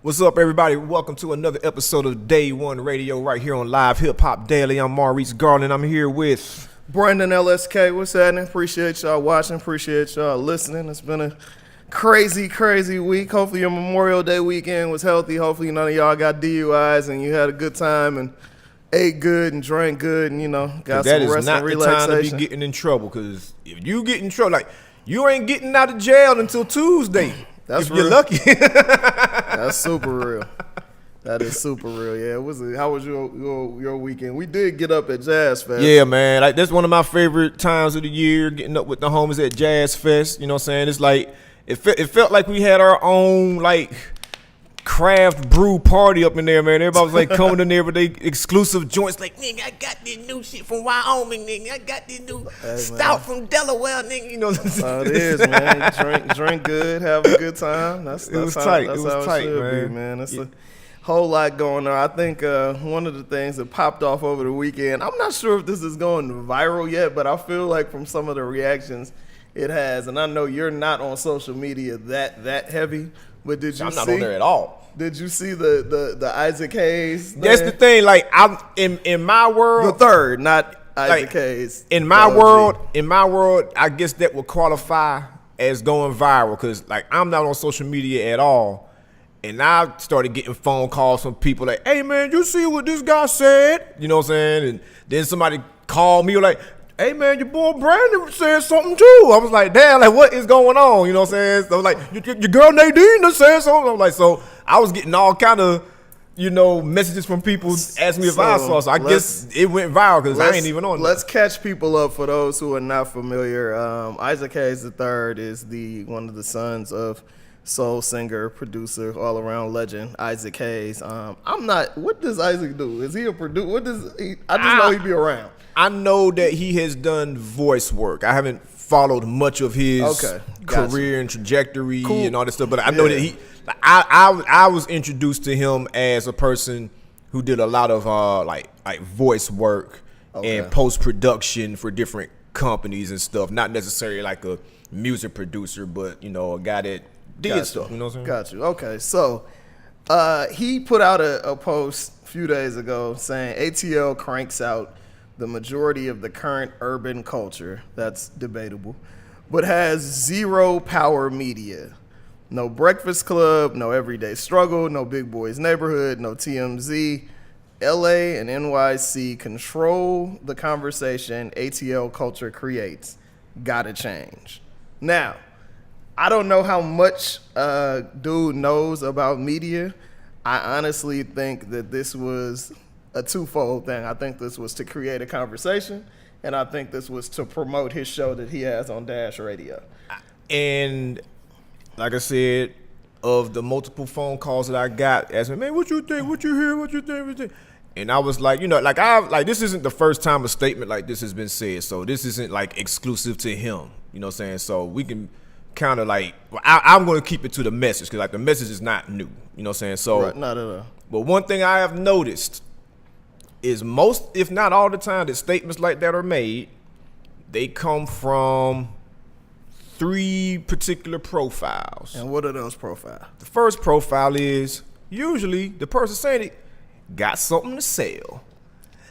What's up, everybody? Welcome to another episode of Day One Radio right here on Live Hip Hop Daily. I'm Maurice, I'm here with BrandenLSK. What's happening? Appreciate y'all watching. Appreciate y'all listening. It's been a crazy week. Hopefully your Memorial Day weekend was healthy. Hopefully none of y'all got DUIs and you had a good time and ate good and drank good and, got some rest and relaxation. That is not the time to be getting in trouble, because if you get in trouble, you ain't getting out of jail until Tuesday. That's if real. You're lucky. That's super real. That is super real. Yeah. How was your weekend? We did get up at Jazz Fest. Yeah, man. That's one of my favorite times of the year, getting up with the homies at Jazz Fest. You know what I'm saying? It's like it felt like we had our own craft brew party up in there, man. Everybody was coming in there with their exclusive joints. Nigga, I got this new shit from Wyoming, nigga. I got this new stout from Delaware, nigga. You know. That's how it is, man. Drink good, have a good time. It was tight, man. That's a whole lot going on. I think one of the things that popped off over the weekend, I'm not sure if this is going viral yet, but I feel like from some of the reactions it has, and I know you're not on social media that heavy, but did you I'm not on there at all. Did you see the Isaac Hayes thing? That's the thing. I'm in my world. The third, not Isaac Hayes. In my world, I guess that would qualify as going viral, because I'm not on social media at all. And I started getting phone calls from people like, "Hey man, you see what this guy said?" You know what I'm saying? And then somebody called me like, "Hey man, your boy Branden said something too." I was like, "Damn, what is going on?" You know what I'm saying? So your girl Nadine done said something. I'm so I was getting all kind of, messages from people asking me if I saw. So I guess it went viral because I ain't even on it. Let's catch people up for those who are not familiar. Isaac Hayes III is one of the sons of soul singer, producer, all around legend Isaac Hayes. What does Isaac do? Is he a producer? I just know he be around. I know that he has done voice work. I haven't followed much of his career and trajectory and all this stuff, but I know that I was introduced to him as a person who did a lot of voice work and post production for different companies and stuff. Not necessarily like a music producer, but a guy that did stuff. You know what I'm saying? Got you. Okay, so he put out a post a few days ago saying ATL cranks out the majority of the current urban culture. That's debatable, but has zero power media. No Breakfast Club, no Everyday Struggle, no Big Boys Neighborhood, no TMZ. LA and NYC control the conversation ATL culture creates. Gotta change. Now, I don't know how much dude knows about media. I honestly think that this was a twofold thing. I think this was to create a conversation, and I think this was to promote his show that he has on Dash Radio. And like I said, of the multiple phone calls that I got asking, "Man, what you think? What you hear? What you think? What you think?" And I was this isn't the first time a statement like this has been said, so this isn't exclusive to him. You know what I'm saying? So we can kind of I'm going to keep it to the message, because the message is not new. You know what I'm saying? So right, not at all. But one thing I have noticed is most, if not all the time, that statements like that are made, they come from three particular profiles. And what are those profiles? The first profile is usually the person saying it got something to sell.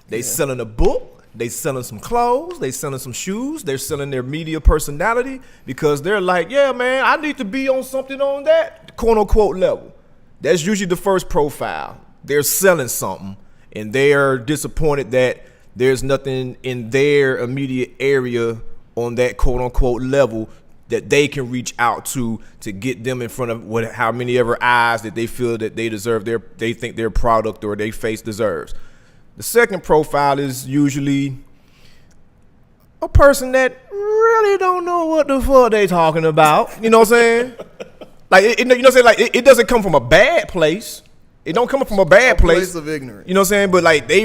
They selling a book, they selling some clothes, they selling some shoes, they're selling their media personality, because they're like, "Yeah, man, I need to be on something on that quote unquote level." That's usually the first profile. They're selling something, and they're disappointed that there's nothing in their immediate area on that quote unquote level that they can reach out to get them in front of how many ever eyes that they feel that they think their product or their face deserves. The second profile is usually a person that really don't know what the fuck they talking about. You know what I'm saying? It doesn't come from a bad place. It don't come from a bad place of ignorance. You know what I'm saying? But they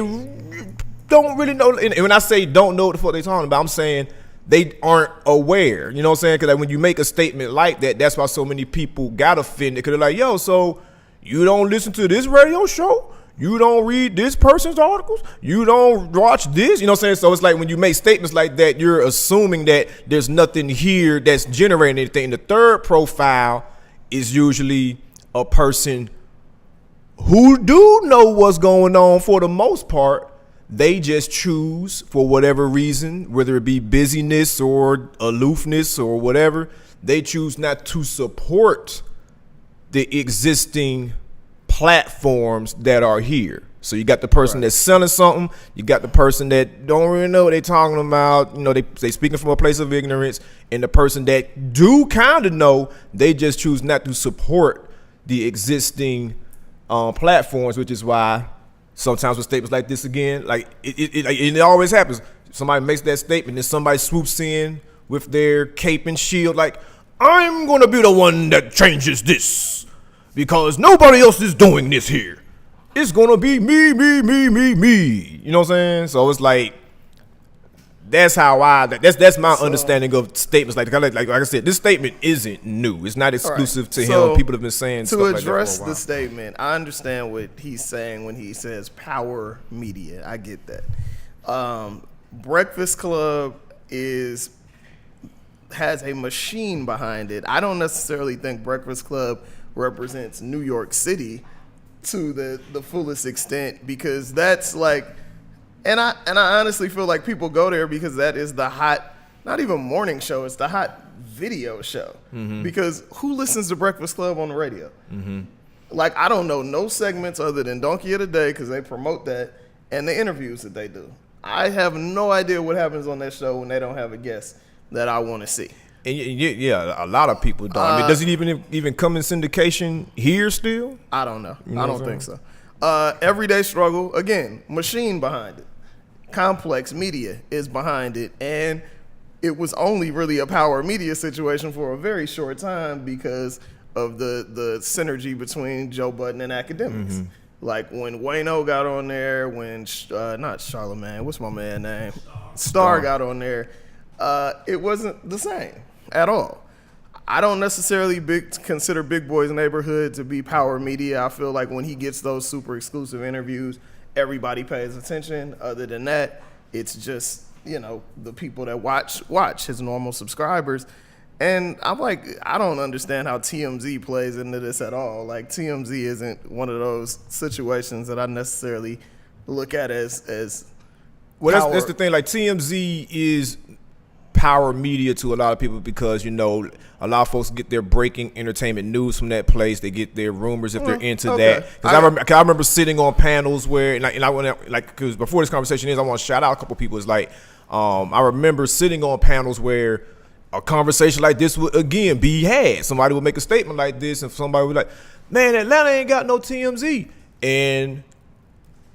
don't really know. And when I say don't know what the fuck they talking about, I'm saying they aren't aware. You know what I'm saying? Because when you make a statement like that, that's why so many people got offended. Because they're like, "Yo, so you don't listen to this radio show? You don't read this person's articles? You don't watch this?" You know what I'm saying? So it's when you make statements like that, you're assuming that there's nothing here that's generating anything. The third profile is usually a person who do know what's going on for the most part, they just choose for whatever reason, whether it be busyness or aloofness or whatever, they choose not to support the existing platforms that are here. So you got the person that's selling something, you got the person that don't really know what they're talking about, they speaking from a place of ignorance, and the person that do kind of know, they just choose not to support the existing platforms, which is why sometimes with statements like this again, like it always happens. Somebody makes that statement, then somebody swoops in with their cape and shield, like, I'm gonna be the one that changes this because nobody else is doing this here. It's gonna be me. You know what I'm saying? So it's like that's how that's my understanding of statements like I said. This statement isn't new. It's not exclusive to him. People have been saying stuff like that for a while. To address the statement, I understand what he's saying when he says power media. I get that. Breakfast Club has a machine behind it. I don't necessarily think Breakfast Club represents New York City to the fullest extent, because that's like, and I honestly feel like people go there because that is the hot, not even morning show, it's the hot video show. Mm-hmm. Because who listens to Breakfast Club on the radio? Mm-hmm. Like, I don't know no segments other than Donkey of the Day, because they promote that, and the interviews that they do. I have no idea what happens on that show when they don't have a guest that I want to see. And yeah, a lot of people don't. I mean, does it even come in syndication here still? I don't know. I don't think so. Everyday Struggle, again, machine behind it. Complex Media is behind it, and it was only really a power media situation for a very short time because of the synergy between Joe Budden and academics. Mm-hmm. Like when Wayno got on there, when not Charlamagne, what's my man name? Star got on there. It wasn't the same at all. I don't necessarily consider Big Boy's Neighborhood to be power media. I feel like when he gets those super exclusive interviews, everybody pays attention. Other than that, it's just, the people that watch his normal subscribers. And I'm like, I don't understand how TMZ plays into this at all. Like, TMZ isn't one of those situations that I necessarily look at as well, that's the thing. Like, TMZ is power media to a lot of people because, a lot of folks get their breaking entertainment news from that place. They get their rumors if they're into that. Because I remember sitting on panels where, because before this conversation I want to shout out a couple people. It's like, I remember sitting on panels where a conversation like this would again be had. Somebody would make a statement like this, and somebody would be like, "Man, Atlanta ain't got no TMZ," and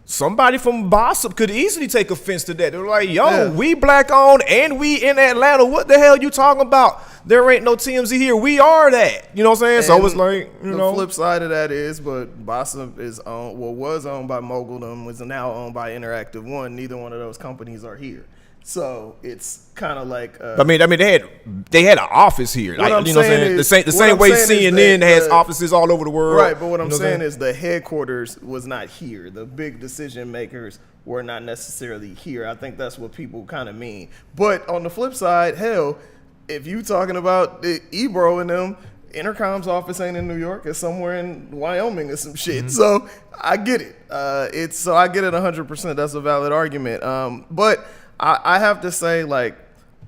somebody from Bossip could easily take offense to that. They're like, "Yo, we black owned and we in Atlanta. What the hell you talking about? There ain't no TMZ here. We are that." You know what I'm saying? And so it's like, the flip side of that is, but Bossip was owned by Moguldom, is now owned by Interactive One. Neither one of those companies are here. So it's kind of like I mean they had an office here. Like, what I'm saying? The same way CNN has offices all over the world. Right, but what I'm saying is the headquarters was not here. The big decision makers were not necessarily here. I think that's what people kind of mean. But on the flip side, hell, if you talking about Ebro and them, Intercom's office ain't in New York. It's somewhere in Wyoming or some shit. Mm-hmm. So I get it. I get it 100%. That's a valid argument. But I have to say, like,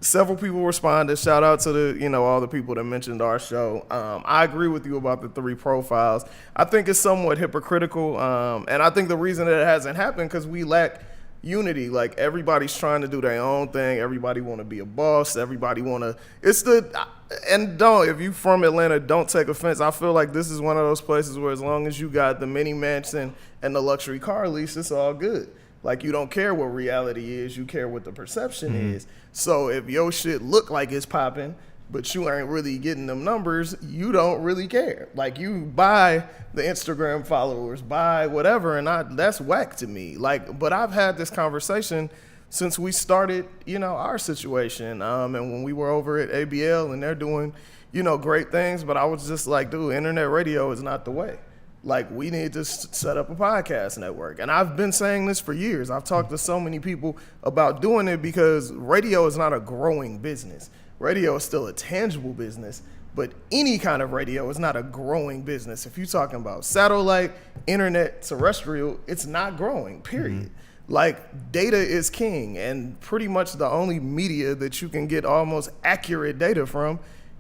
several people responded. Shout out to all the people that mentioned our show. I agree with you about the 3 profiles. I think it's somewhat hypocritical, and I think the reason that it hasn't happened because we lack unity. Like, everybody's trying to do their own thing. Everybody want to be a boss. Everybody want to. If you from Atlanta, don't take offense. I feel like this is one of those places where as long as you got the mini mansion and the luxury car lease, it's all good. Like, you don't care what reality is, you care what the perception is. So if your shit look like it's popping, but you ain't really getting them numbers, you don't really care. Like, you buy the Instagram followers, buy whatever, and that's whack to me. Like, but I've had this conversation since we started, our situation. And when we were over at ABL and they're doing, great things, but I was just like, dude, internet radio is not the way. Like, we need to set up a podcast network. And I've been saying this for years. I've talked to so many people about doing it because radio is not a growing business. Radio is still a tangible business, But any kind of radio is not a growing business. If you're talking about satellite, internet, terrestrial, it's not growing, period. Like, data is king, and pretty much the only media that you can get almost accurate data from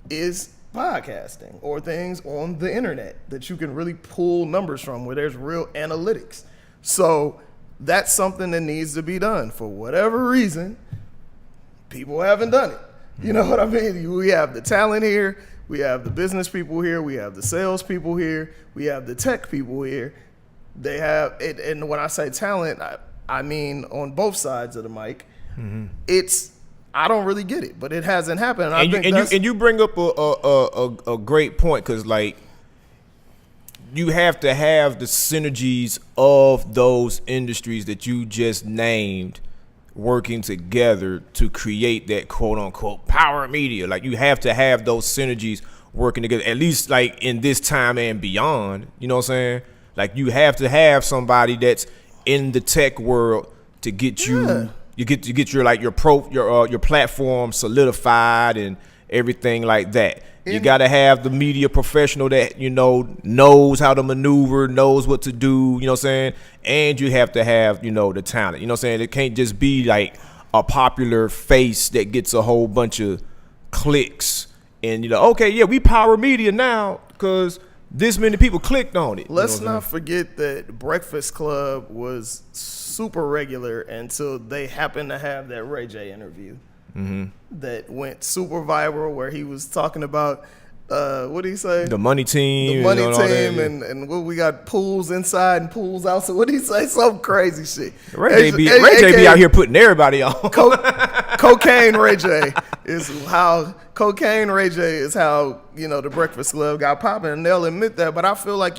is podcasting or things on the internet that you can really pull numbers from where there's real analytics. So that's something that needs to be done. For whatever reason, people haven't done it. You know what I mean? We have the talent here, we have the business people here, we have the sales people here, we have the tech people here. They have it, and when I say talent, I mean on both sides of the mic. I don't really get it, but it hasn't happened. And you bring up a great point, because like, you have to have the synergies of those industries that you just named working together to create that quote unquote power media. Like, you have to have those synergies working together, at least like in this time and beyond. You know what I'm saying? Like, you have to have somebody that's in the tech world to get you get your like your platform solidified and everything like that. You got to have the media professional that, you know, knows how to maneuver, knows what to do, you know what I'm saying? And you have to have, you know, the talent. You know what I'm saying? It can't just be like a popular face that gets a whole bunch of clicks and, you know, okay, yeah, we power media now because this many people clicked on it. Let's not forget that Breakfast Club was super regular until they happened to have that Ray J interview that went super viral, where he was talking about what did he say? The money team. The money team, and what we got, pools inside and pools out. So what did he say? Some crazy shit. Ray J be out here putting everybody on. Cocaine Ray J is how you know the Breakfast Club got popping, and they'll admit that. But I feel like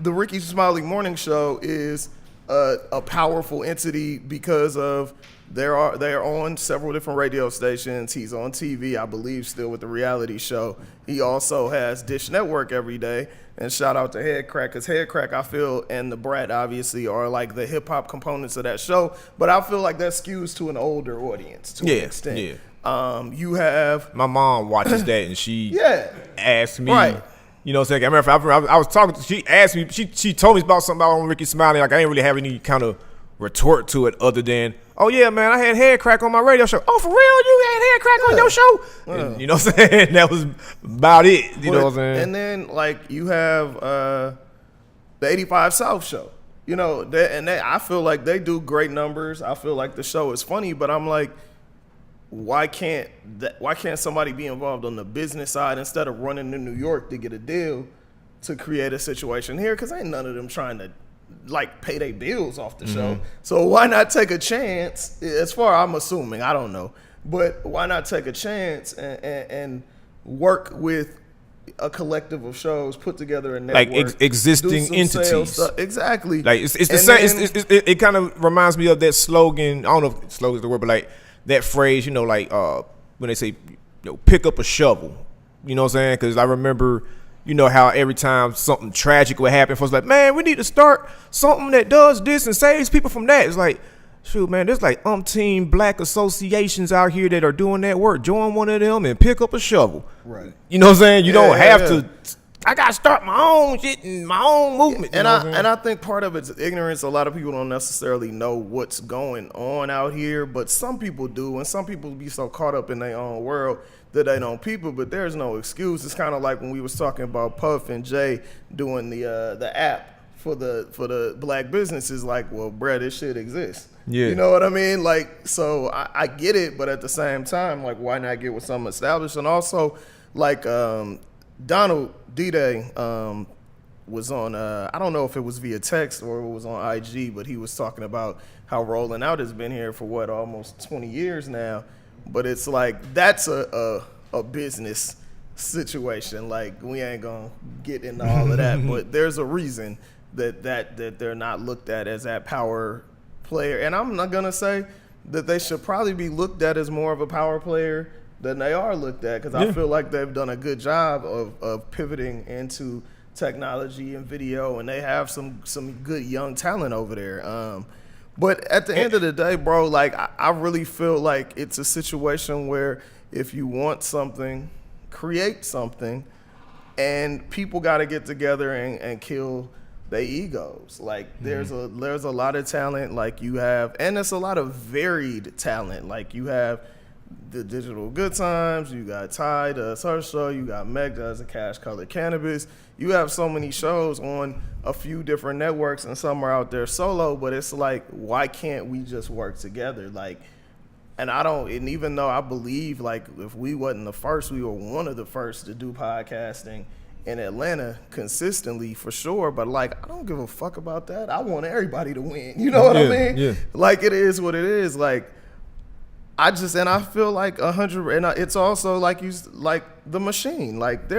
the Ricky Smiley Morning Show is a powerful entity because of they're on several different radio stations. He's on TV, I believe, still with the reality show. He also has Dish Network every day. And shout out to Head Crack, because Head Crack, I feel, and the Brat obviously are like the hip hop components of that show. But I feel like that skews to an older audience to an extent. Yeah. You have my mom watches that, and she asked me. Right. You know what I'm saying? I remember I was talking. She asked me. She told me about something about Ricky Smiley. Like, I didn't really have any kind of retort to it other than, oh yeah, man, I had Head Crack on my radio show. Oh, for real? You had Head Crack on your show? And, you know what I'm saying? That was about it. You know what I'm saying? And then like you have the 85 South show. You know, I feel like they do great numbers. I feel like the show is funny, but I'm like, why can't somebody be involved on the business side instead of running to New York to get a deal to create a situation here? Because ain't none of them trying to like pay their bills off the show. So why not take a chance? As far I'm assuming, I don't know, but why not take a chance and work with a collective of shows, put together a network, like existing entities. Exactly. Like it's the same. It kind of reminds me of that slogan. I don't know if slogan is the word, but like that phrase, you know, like when they say, you know, pick up a shovel. You know what I'm saying? Because I remember, you know, how every time something tragic would happen, folks like, man, we need to start something that does this and saves people from that. It's like, shoot, man, there's like umpteen black associations out here that are doing that work. Join one of them and pick up a shovel. Right. You know what I'm saying? You don't have to. I got to start my own shit and my own movement. And I think part of it's ignorance. A lot of people don't necessarily know what's going on out here, but some people do. And some people be so caught up in their own world that they don't people, but there's no excuse. It's kind of like when we was talking about Puff and Jay doing the app for the black businesses. Like, well, bruh, this shit exists. Yeah. You know what I mean? Like, so I get it, but at the same time, like, why not get with something established? And also, like, Donald D-Day was on, I don't know if it was via text or it was on IG, but he was talking about how Rolling Out has been here for almost 20 years now. But it's like, that's a business situation. Like, we ain't gonna get into all of that, but there's a reason that they're not looked at as that power player. And I'm not gonna say that they should probably be looked at as more of a power player than they are looked at, because I feel like they've done a good job of pivoting into technology and video, and they have some good young talent over there. But at the end of the day, bro, like I really feel like it's a situation where if you want something, create something, and people got to get together and kill their egos. Like there's a lot of talent like you have, and it's a lot of varied talent. Like you have the Digital Good Times, you got Ty does her show, you got Meg does the Cash Colored Cannabis. You have so many shows on a few different networks, and some are out there solo, but it's like, why can't we just work together? Like, and even though I believe like if we wasn't the first, we were one of the first to do podcasting in Atlanta consistently for sure, but like I don't give a fuck about that. I want everybody to win. You know what I mean? Yeah. Like it is what it is. Like I feel like 100, and it's also like like the machine. Like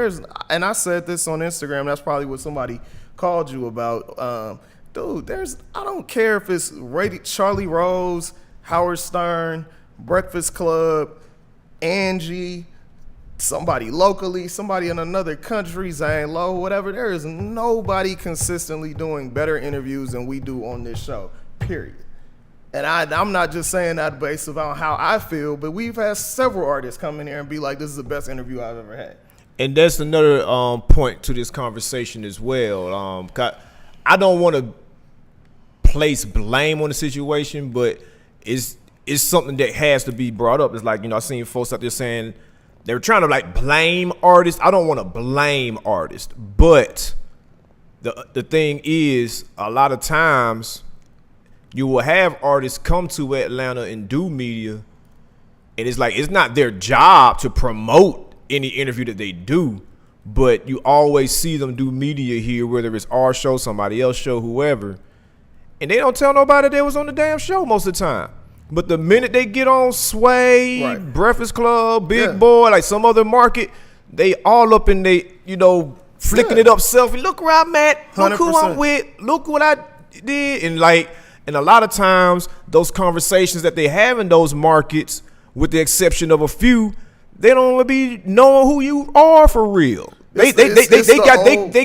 and I said this on Instagram. That's probably what somebody called you about. Dude, I don't care if it's Charlie Rose, Howard Stern, Breakfast Club, Angie, somebody locally, somebody in another country, Zane Lowe, whatever. There is nobody consistently doing better interviews than we do on this show, period. And I'm not just saying that based on how I feel, but we've had several artists come in here and be like, this is the best interview I've ever had. And that's another point to this conversation as well. I don't want to place blame on the situation, but it's something that has to be brought up. It's like, I seen folks out there saying they're trying to like blame artists. I don't want to blame artists, but the thing is, a lot of times you will have artists come to Atlanta and do media, and it's like it's not their job to promote any interview that they do, but you always see them do media here, whether it's our show, somebody else's show, whoever, and they don't tell nobody they was on the damn show most of the time. But the minute they get on Sway, right, Breakfast Club, Big Boy, like some other market, they all up in they, flicking it up selfie. Look where I'm at. Look 100%. Who I'm with. Look what I did. And a lot of times, those conversations that they have in those markets, with the exception of a few, they don't really be knowing who you are for real. They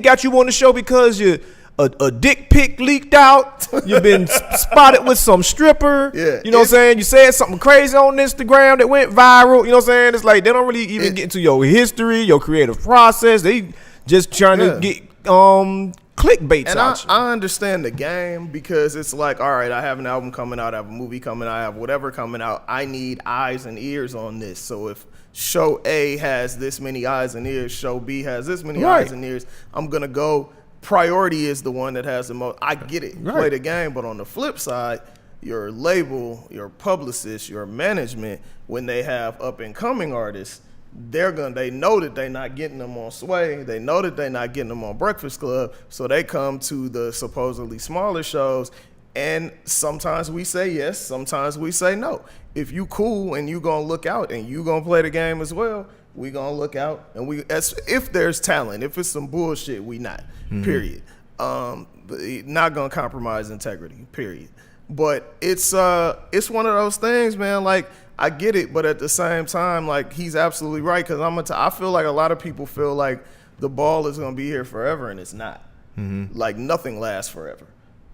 got you on the show because you a dick pic leaked out. You've been spotted with some stripper. Yeah, you know what I'm saying? You said something crazy on Instagram that went viral. You know what I'm saying? It's like they don't really even get into your history, your creative process. They just trying to get clickbait. And I understand the game, because it's like, all right, I have an album coming out, I have a movie coming out, I have whatever coming out. I need eyes and ears on this. So if show A has this many eyes and ears, show B has this many eyes and ears, I'm gonna go. Priority is the one that has the most. I get it. Play the game. But on the flip side, your label, your publicist, your management, when they have up and coming artists, they know that they're not getting them on Sway. They know that they're not getting them on Breakfast Club. So they come to the supposedly smaller shows, and sometimes we say yes, sometimes we say no. If you cool and you gonna look out and you gonna play the game as well, we gonna look out, and if there's talent. If it's some bullshit, we not. Period. Not gonna compromise integrity. Period. But it's one of those things, man. Like, I get it, but at the same time, like, he's absolutely right. Because I feel like a lot of people feel like the ball is gonna be here forever, and it's not. Like, nothing lasts forever.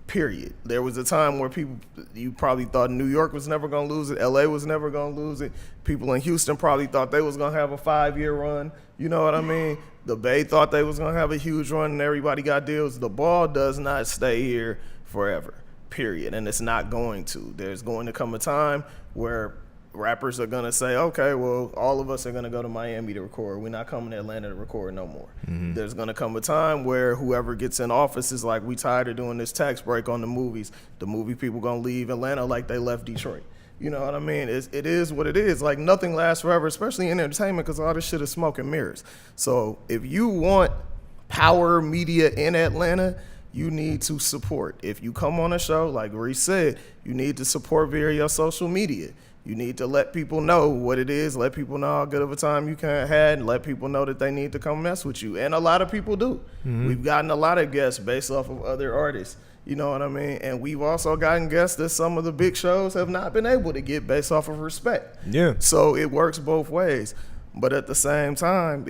Period. There was a time where you probably thought New York was never going to lose it. LA was never going to lose it. People in Houston probably thought they was going to have a 5-year run. You know what I mean? The Bay thought they was going to have a huge run, and everybody got deals. The ball does not stay here forever. Period. And it's not going to. There's going to come a time where rappers are going to say, okay, well, all of us are going to go to Miami to record. We're not coming to Atlanta to record no more. There's going to come a time where whoever gets in office is like, we tired of doing this tax break on the movies. The movie people going to leave Atlanta like they left Detroit. You know what I mean? It is what it is. Like, nothing lasts forever, especially in entertainment, because all this shit is smoke and mirrors. So if you want power media in Atlanta, you need to support. If you come on a show, like Reese said, you need to support via your social media. You need to let people know what it is, let people know how good of a time you can have, and let people know that they need to come mess with you. And a lot of people do. We've gotten a lot of guests based off of other artists. You know what I mean? And we've also gotten guests that some of the big shows have not been able to get based off of respect. Yeah. So it works both ways. But at the same time,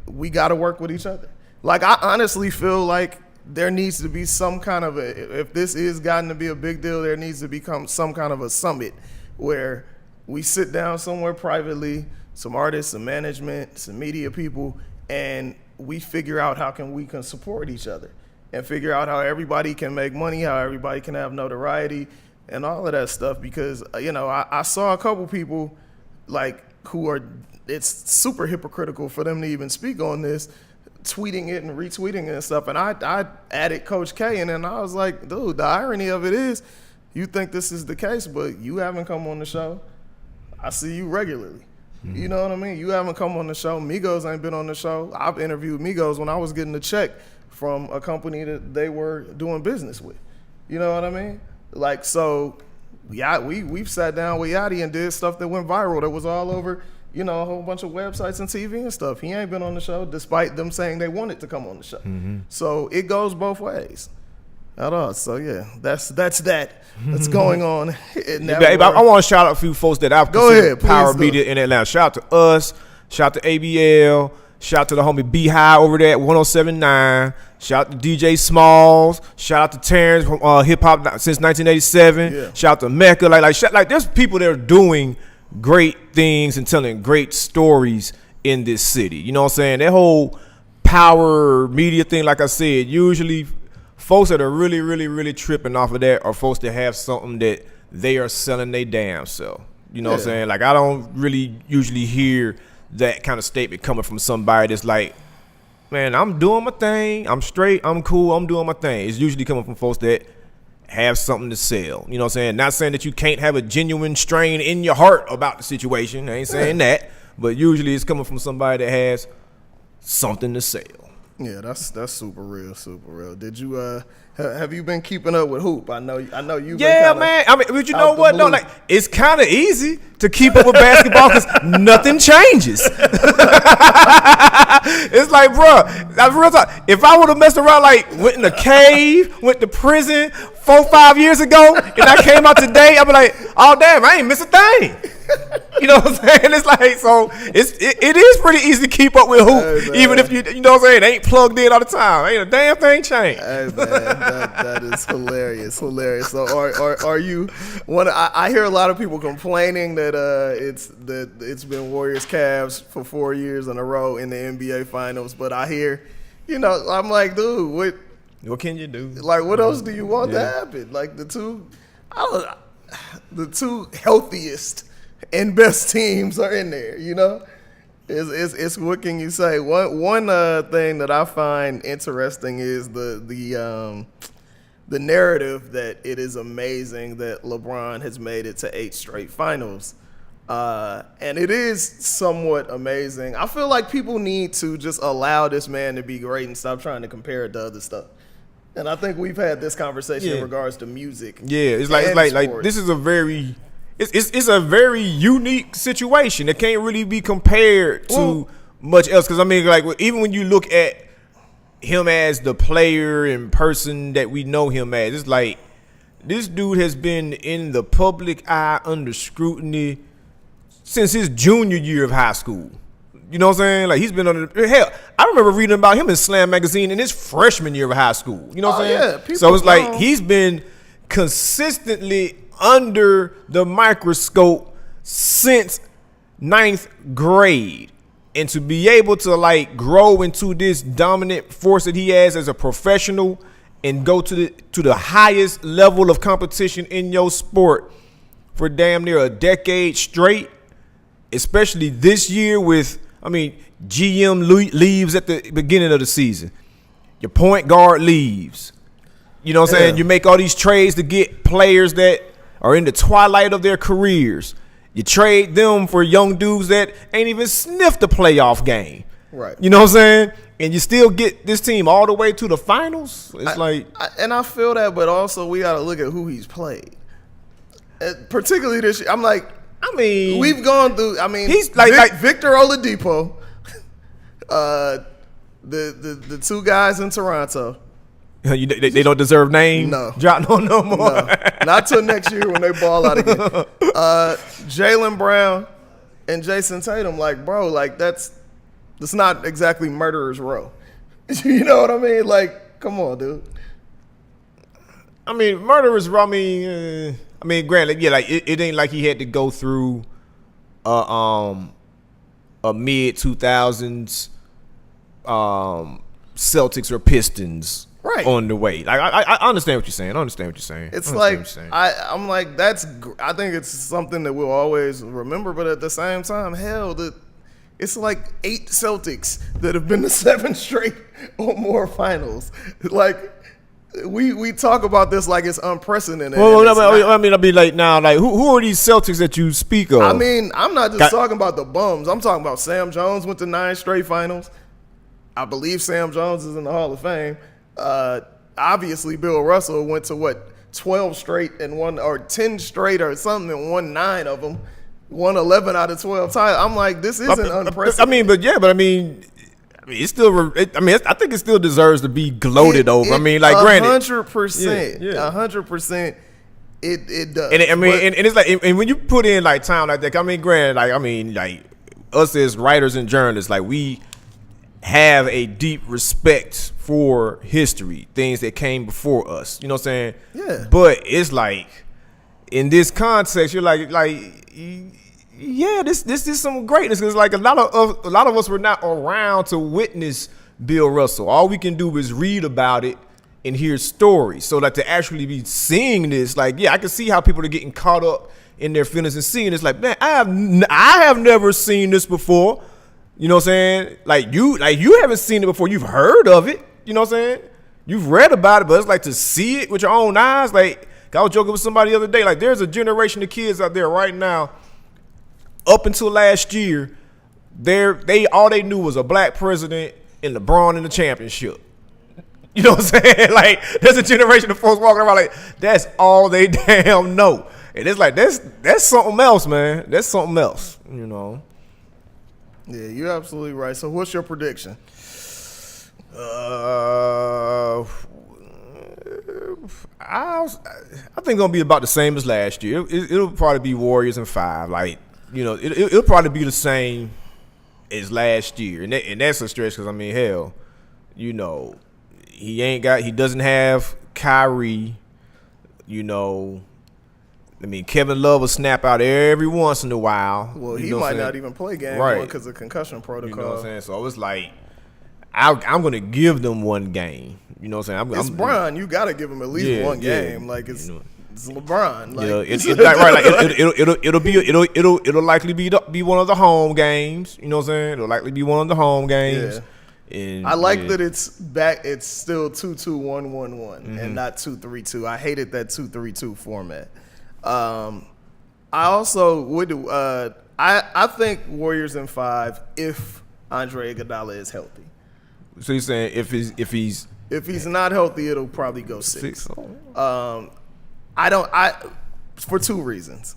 we got to work with each other. Like, I honestly feel like there needs to be some kind of if this is gotten to be a big deal, there needs to become some kind of a summit where we sit down somewhere privately, some artists, some management, some media people, and we figure out how we can support each other and figure out how everybody can make money, how everybody can have notoriety and all of that stuff. Because, I saw a couple people like it's super hypocritical for them to even speak on this, tweeting it and retweeting it and stuff. And I added Coach K, and then I was like, dude, the irony of it is you think this is the case, but you haven't come on the show. I see you regularly. Mm-hmm. You know what I mean? You haven't come on the show. Migos ain't been on the show. I've interviewed Migos when I was getting a check from a company that they were doing business with. You know what I mean? Like, so, yeah, we've sat down with Yachty and did stuff that went viral that was all over, a whole bunch of websites and TV and stuff. He ain't been on the show despite them saying they wanted to come on the show. Mm-hmm. So it goes both ways. At all. So yeah, that's that's going on. I want to shout out a few folks that I've considered power media in Atlanta. Shout out to us. Shout out to ABL. Shout out to the homie B-High over there at 107.9. Shout out to DJ Smalls. Shout out to Terrence from Hip Hop since 1987. Yeah. Shout out to Mecca. Like there's people that are doing great things and telling great stories in this city. You know what I'm saying? That whole power media thing, like I said, usually folks that are really, really, really tripping off of that are folks that have something that they are selling their damn self. You know what I'm saying? Like, I don't really usually hear that kind of statement coming from somebody that's like, man, I'm doing my thing. I'm straight. I'm cool. I'm doing my thing. It's usually coming from folks that have something to sell. You know what I'm saying? Not saying that you can't have a genuine strain in your heart about the situation. I ain't saying that. But usually it's coming from somebody that has something to sell. Yeah, that's super real, super real. Did you have you been keeping up with hoop? I know you. Yeah, man. I mean, but you know what? No, like it's kind of easy to keep up with basketball because nothing changes. It's like, bro, that's real talk. If I would have messed around, like went in a cave, went to prison 4-5 years ago, and I came out today, I'd be like, oh damn, I ain't miss a thing. You know what I'm saying? It's like, so it is pretty easy to keep up with hoop, even if you know what I'm saying, ain't plugged in all the time. Ain't a damn thing changed. Hey man, that is hilarious. So are you one? I hear a lot of people complaining that it's been Warriors Cavs for 4 years in a row in the NBA Finals, but I hear, I'm like, dude, what can you do? Like, what else do you want to happen? Like the two healthiest and best teams are in there, It's what can you say? One thing that I find interesting is the narrative that it is amazing that LeBron has made it to 8 straight finals. And it is somewhat amazing. I feel like people need to just allow this man to be great and stop trying to compare it to other stuff. And I think we've had this conversation in regards to music. Yeah, it's like this is a very It's a very unique situation. It can't really be compared to much else. Because, I mean, like, even when you look at him as the player and person that we know him as, it's like this dude has been in the public eye under scrutiny since his junior year of high school. You know what I'm saying? Like, he's been under – hell, I remember reading about him in Slam Magazine in his freshman year of high school. You know what I'm saying? Yeah, so it's like he's been consistently under the microscope since 9th grade. And to be able to, like, grow into this dominant force that he has as a professional and go to the highest level of competition in your sport for damn near a decade straight, especially this year with – I mean, GM leaves at the beginning of the season. Your point guard leaves. You know what I'm saying? You make all these trades to get players that are in the twilight of their careers. You trade them for young dudes that ain't even sniffed a playoff game. Right. You know what I'm saying? And you still get this team all the way to the finals. It's I feel that, but also we got to look at who he's played. Particularly this year. I mean, we've gone through. I mean, he's like Victor Oladipo, the two guys in Toronto. They don't deserve names. No, drop no more. No. Not till next year when they ball out again. Jaylen Brown and Jason Tatum, like, bro, like that's not exactly murderer's row. You know what I mean? Like, come on, dude. I mean, murderer's row. I mean, granted, yeah, like it ain't like he had to go through a mid 2000s Celtics or Pistons on the way. Like I understand what you're saying. It's like I'm like I think it's something that we'll always remember, but at the same time, hell, it's like 8 Celtics that have been to 7 straight or more finals. Like we talk about this like it's unprecedented. Well, I mean, like now, like who are these Celtics that you speak of? I mean, I'm not just talking about the bums. I'm talking about Sam Jones went to 9 straight finals. I believe Sam Jones is in the Hall of Fame. Obviously, Bill Russell went to 12 straight and won, or 10 straight or something, and won 9 of them. Won 11 out of 12 times. I'm like, this isn't unprecedented. I mean, it's still. I think it still deserves to be gloated over. I mean, like, granted, 100%, 100%. It does. And it's like, and when you put in like time like that, I mean, granted, like us as writers and journalists, like we have a deep respect for history, things that came before us. You know what I'm saying? Yeah. But it's like in this context, you're like, yeah, this is some greatness. Because like a lot of us were not around to witness Bill Russell. All we can do is read about it and hear stories. So like to actually be seeing this, like, yeah, I can see how people are getting caught up in their feelings and seeing this. Like, man, I have never seen this before. You know what I'm saying? Like you haven't seen it before. You've heard of it. You know what I'm saying? You've read about it, but it's like to see it with your own eyes. Like I was joking with somebody the other day. Like there's a generation of kids out there right now. Up until last year, all they knew was a black president and LeBron in the championship. You know what I'm saying? Like there's a generation of folks walking around like that's all they damn know. And it's like that's something else, man. That's something else. You know. Yeah, you're absolutely right. So what's your prediction? I think it's gonna be about the same as last year. It'll probably be Warriors in 5. Like, you know, it'll probably be the same as last year, and that's a stretch because I mean, hell, you know, he doesn't have Kyrie. You know, I mean, Kevin Love will snap out every once in a while. Well, he might not even play game 1 because of concussion protocol. You know what I'm saying? So it's like I'm going to give them one game. You know what I'm saying? It's Bron. You got to give him at least one game. Like it's LeBron. Like, it'll likely be one of the home games. You know what I'm saying? It'll likely be one of the home games. Yeah. And I like that it's back. It's still 2-2-1-1-1 and not 2-3-2. I hated that 2-3-2 format. I also would. I think Warriors in 5 if Andre Iguodala is healthy. So you're saying if he's not healthy, it'll probably go 6. For 2 reasons.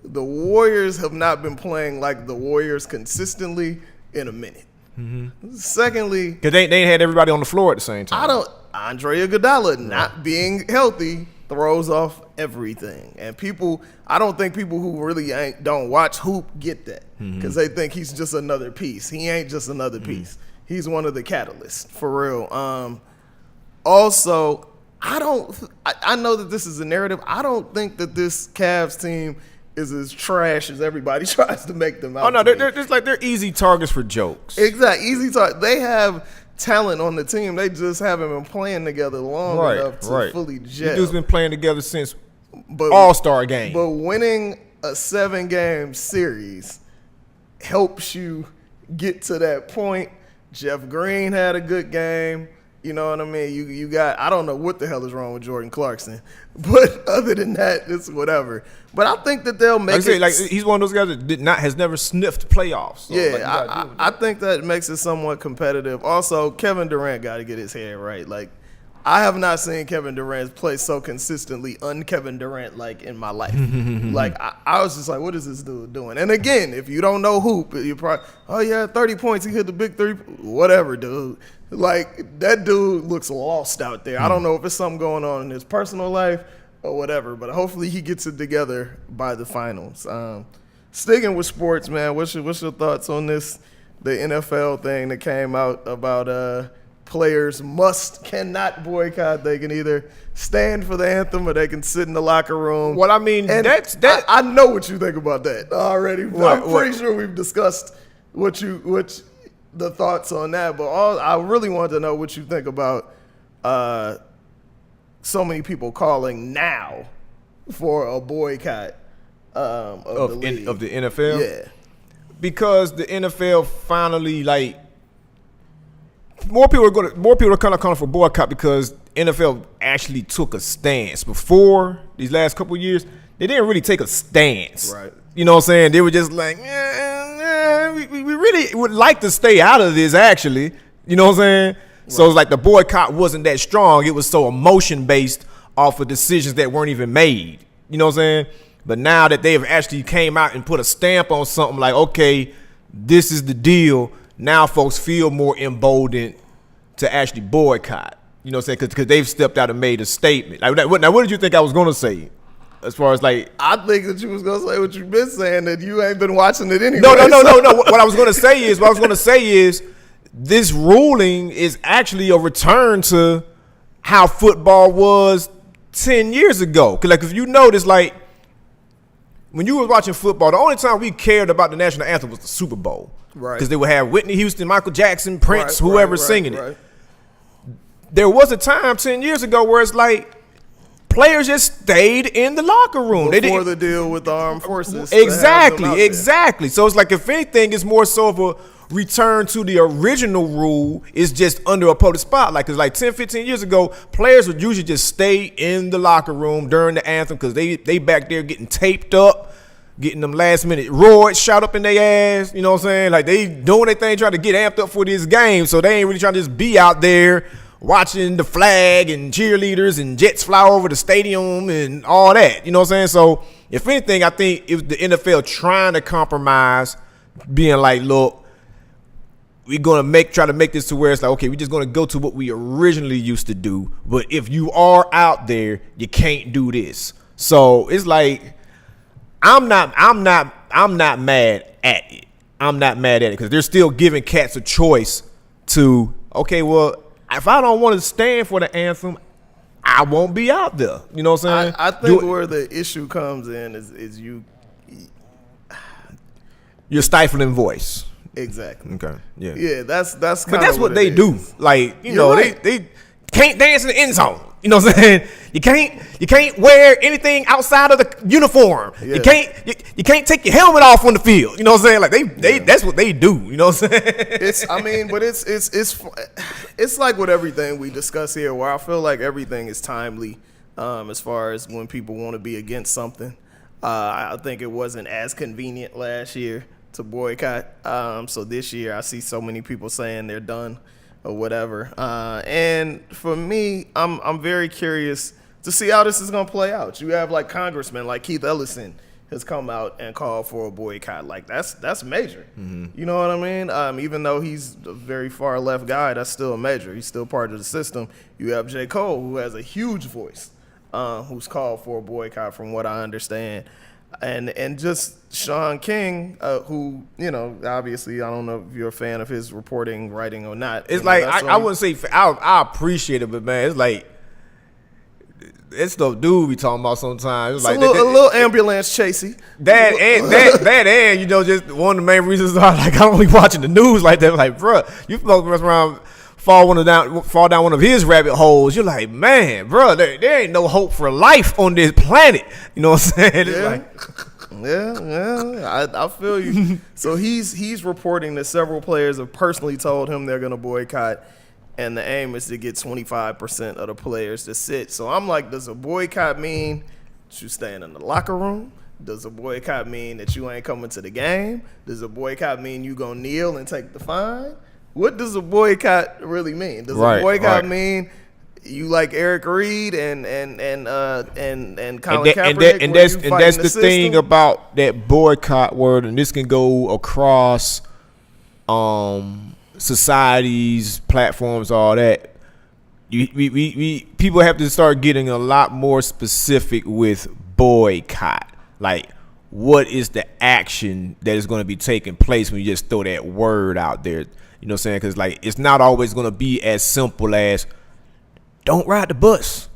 The Warriors have not been playing like the Warriors consistently in a minute. Mm-hmm. Secondly, because they ain't had everybody on the floor at the same time. Andre Iguodala not being healthy throws off everything, and I don't think people who really don't watch hoop get that because they think he's just another piece. He ain't just another piece. He's one of the catalysts for real. Also, I know that this is a narrative. I don't think that this Cavs team is as trash as everybody tries to make them out. Oh no, they're easy targets for jokes. Exactly, easy target. They have talent on the team. They just haven't been playing together long enough to fully gel. You dudes been playing together since All-Star game. But winning a 7-game series helps you get to that point. Jeff Green had a good game. You know what I mean? You got, I don't know what the hell is wrong with Jordan Clarkson, but other than that, it's whatever. But I think that they'll make it. Like he's one of those guys that has never sniffed playoffs. So yeah, I think that makes it somewhat competitive. Also, Kevin Durant got to get his head right. Like, I have not seen Kevin Durant play so consistently un-Kevin Durant like in my life. Like I was just like, what is this dude doing? And again, if you don't know hoop, you probably 30 points, he hit the big 3, whatever, dude. Like that dude looks lost out there. I don't know if it's something going on in his personal life or whatever, but hopefully he gets it together by the finals. Sticking with sports, man, what's your thoughts on this? The NFL thing that came out about players cannot boycott. They can either stand for the anthem or they can sit in the locker room. Well, I mean, I know what you think about that already. I'm pretty sure we've discussed the thoughts on that. But I really wanted to know what you think about so many people calling now for a boycott of the NFL. Yeah, because the NFL finally like more people are kind of calling for boycott because NFL actually took a stance. Before these last couple of years, they didn't really take a stance. Right. You know what I'm saying? They were just like, we really would like to stay out of this, actually. You know what I'm saying? Right. So it's like the boycott wasn't that strong. It was so emotion-based off of decisions that weren't even made. You know what I'm saying? But now that they have actually came out and put a stamp on something like, okay, this is the deal, now folks feel more emboldened to actually boycott. You know what I'm saying? Because they've stepped out and made a statement. Like, now, what did you think I was going to say? As far as like, I think that you was gonna say what you've been saying, that you ain't been watching it anyway. No. What I was gonna say is, this ruling is actually a return to how football was 10 years ago. Cause like if you notice, like when you was watching football, the only time we cared about the national anthem was the Super Bowl, right? Because they would have Whitney Houston, Michael Jackson, Prince, whoever singing it. There was a time 10 years ago where it's like, players just stayed in the locker room. Before the deal with the armed forces. Exactly. So it's like, if anything, it's more so of a return to the original rule. It's just under a public spotlight. Because like 10, 15 years ago, players would usually just stay in the locker room during the anthem because they back there getting taped up, getting them last minute roids shot up in their ass. You know what I'm saying? Like they doing their thing, trying to get amped up for this game. So they ain't really trying to just be out there watching the flag and cheerleaders and jets fly over the stadium and all that. You know what I'm saying? So, if anything, I think it was the NFL trying to compromise, being like, look, we're going to try to make this to where it's like, okay, we're just going to go to what we originally used to do. But if you are out there, you can't do this. So, it's like, I'm not mad at it. I'm not mad at it because they're still giving cats a choice to, okay, well, if I don't want to stand for the anthem, I won't be out there. You know what I'm saying? I think where the issue comes in is your stifling voice. Exactly. Okay. Yeah. Yeah, that's But that's what they do. Like, you know, right. they can't dance in the end zone. You know what I'm saying? You can't wear anything outside of the uniform. Yeah. You can't take your helmet off on the field. You know what I'm saying? Like that's what they do. You know what I'm saying? It's like with everything we discuss here, where I feel like everything is timely as far as when people want to be against something. I think it wasn't as convenient last year to boycott. So this year I see so many people saying they're done or whatever. And for me, I'm very curious to see how this is going to play out. You have like congressmen like Keith Ellison has come out and called for a boycott. Like that's major. Mm-hmm. You know what I mean? Even though he's a very far left guy, that's still a major. He's still part of the system. You have J. Cole, who has a huge voice, who's called for a boycott from what I understand. And just Sean King, who, you know, obviously, I don't know if you're a fan of his reporting, writing or not. It's like, I wouldn't say, I appreciate it, but man, it's like, it's the dude we talking about sometimes. It's like a little ambulance chasey. That and you know, just one of the main reasons I don't really watching the news like that. Like, bro, you folks mess around, fall down one of his rabbit holes. You're like, man, bro, there ain't no hope for life on this planet. You know what I'm saying? It's I feel you. So he's reporting that several players have personally told him they're going to boycott, and the aim is to get 25% of the players to sit. So I'm like, does a boycott mean that you staying in the locker room? Does a boycott mean that you ain't coming to the game? Does a boycott mean you gonna kneel and take the fine? What does a boycott really mean? Does a boycott mean you like Eric Reed and Colin Kaepernick? And that's the thing about that boycott word, and this can go across societies, platforms, all that. We people have to start getting a lot more specific with boycott. Like, what is the action that is going to be taking place when you just throw that word out there? You know what I'm saying? Because, like, it's not always going to be as simple as don't ride the bus.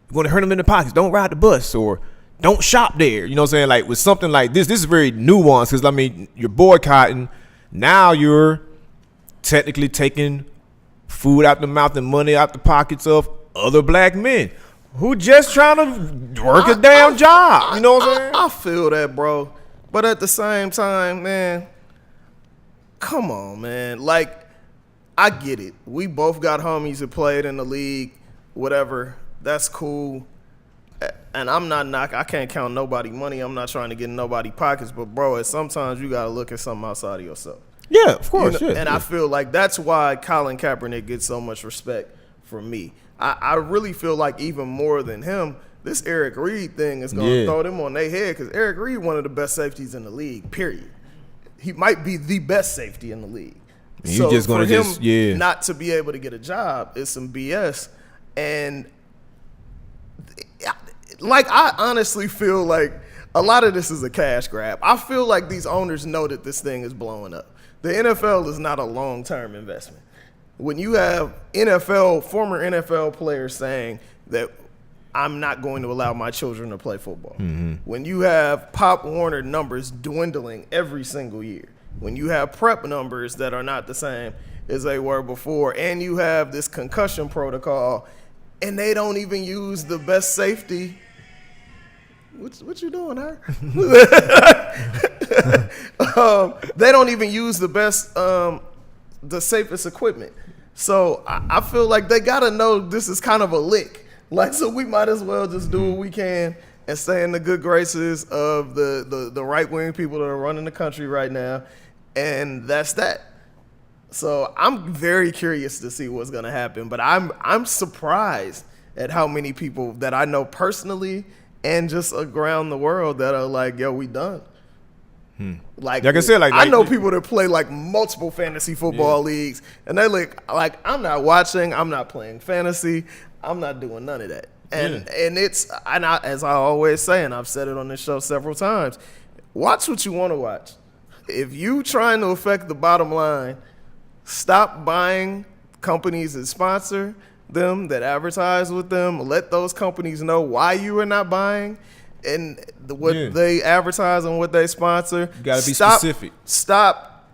You're going to hurt them in the pockets. Don't ride the bus, or don't shop there. You know what I'm saying? Like, with something like this is very nuanced because, I mean, you're boycotting. Now you're technically taking food out the mouth and money out the pockets of other black men who just trying to work a damn job. You know what I'm saying? I feel that, bro. But at the same time, man, come on, man. Like, I get it. We both got homies that played in the league, whatever. That's cool. And I'm not I can't count nobody money. I'm not trying to get in nobody pockets. But, bro, sometimes you got to look at something outside of yourself. Yeah, of course. You know? And I feel like that's why Colin Kaepernick gets so much respect from me. I really feel like even more than him, this Eric Reed thing is going to throw them on their head, because Eric Reed, one of the best safeties in the league, period. He might be the best safety in the league. You just going to not to be able to get a job is some BS. And like, I honestly feel like a lot of this is a cash grab. I feel like these owners know that this thing is blowing up. The NFL is not a long-term investment. When you have former NFL players saying that I'm not going to allow my children to play football. Mm-hmm. When you have Pop Warner numbers dwindling every single year. When you have prep numbers that are not the same as they were before. And you have this concussion protocol, and they don't even use the best safety. What you doing, huh? They don't even use the best, the safest equipment. So I feel like they got to know this is kind of a lick. Like, so we might as well just do what we can and stay in the good graces of the right-wing people that are running the country right now. And that's that. So I'm very curious to see what's going to happen. But I'm surprised at how many people that I know personally and just around the world that are like, yo, we done. Like I said, I know people that play like multiple fantasy football leagues, and they like I'm not watching, I'm not playing fantasy, I'm not doing none of that. And as I always say, and I've said it on this show several times, watch what you want to watch. If you trying to affect the bottom line, stop buying companies that sponsor them, that advertise with them. Let those companies know why you are not buying and what they advertise and what they sponsor. You gotta be specific. Stop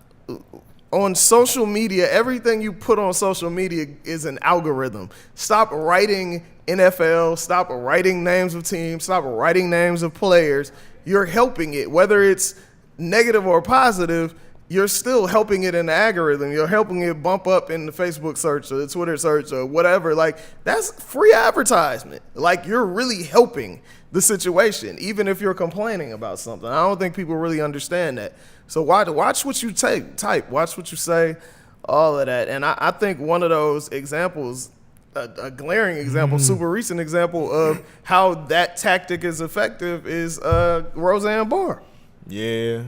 on social media. Everything you put on social media is an algorithm. Stop writing NFL. Stop writing names of teams. Stop writing names of players. You're helping it, whether it's negative or positive. You're still helping it in the algorithm. You're helping it bump up in the Facebook search or the Twitter search or whatever. Like, that's free advertisement. Like, you're really helping the situation, even if you're complaining about something. I don't think people really understand that. So watch what you type, watch what you say, all of that. And I think one of those examples, a glaring example, super recent example of how that tactic is effective is Roseanne Barr. Yeah.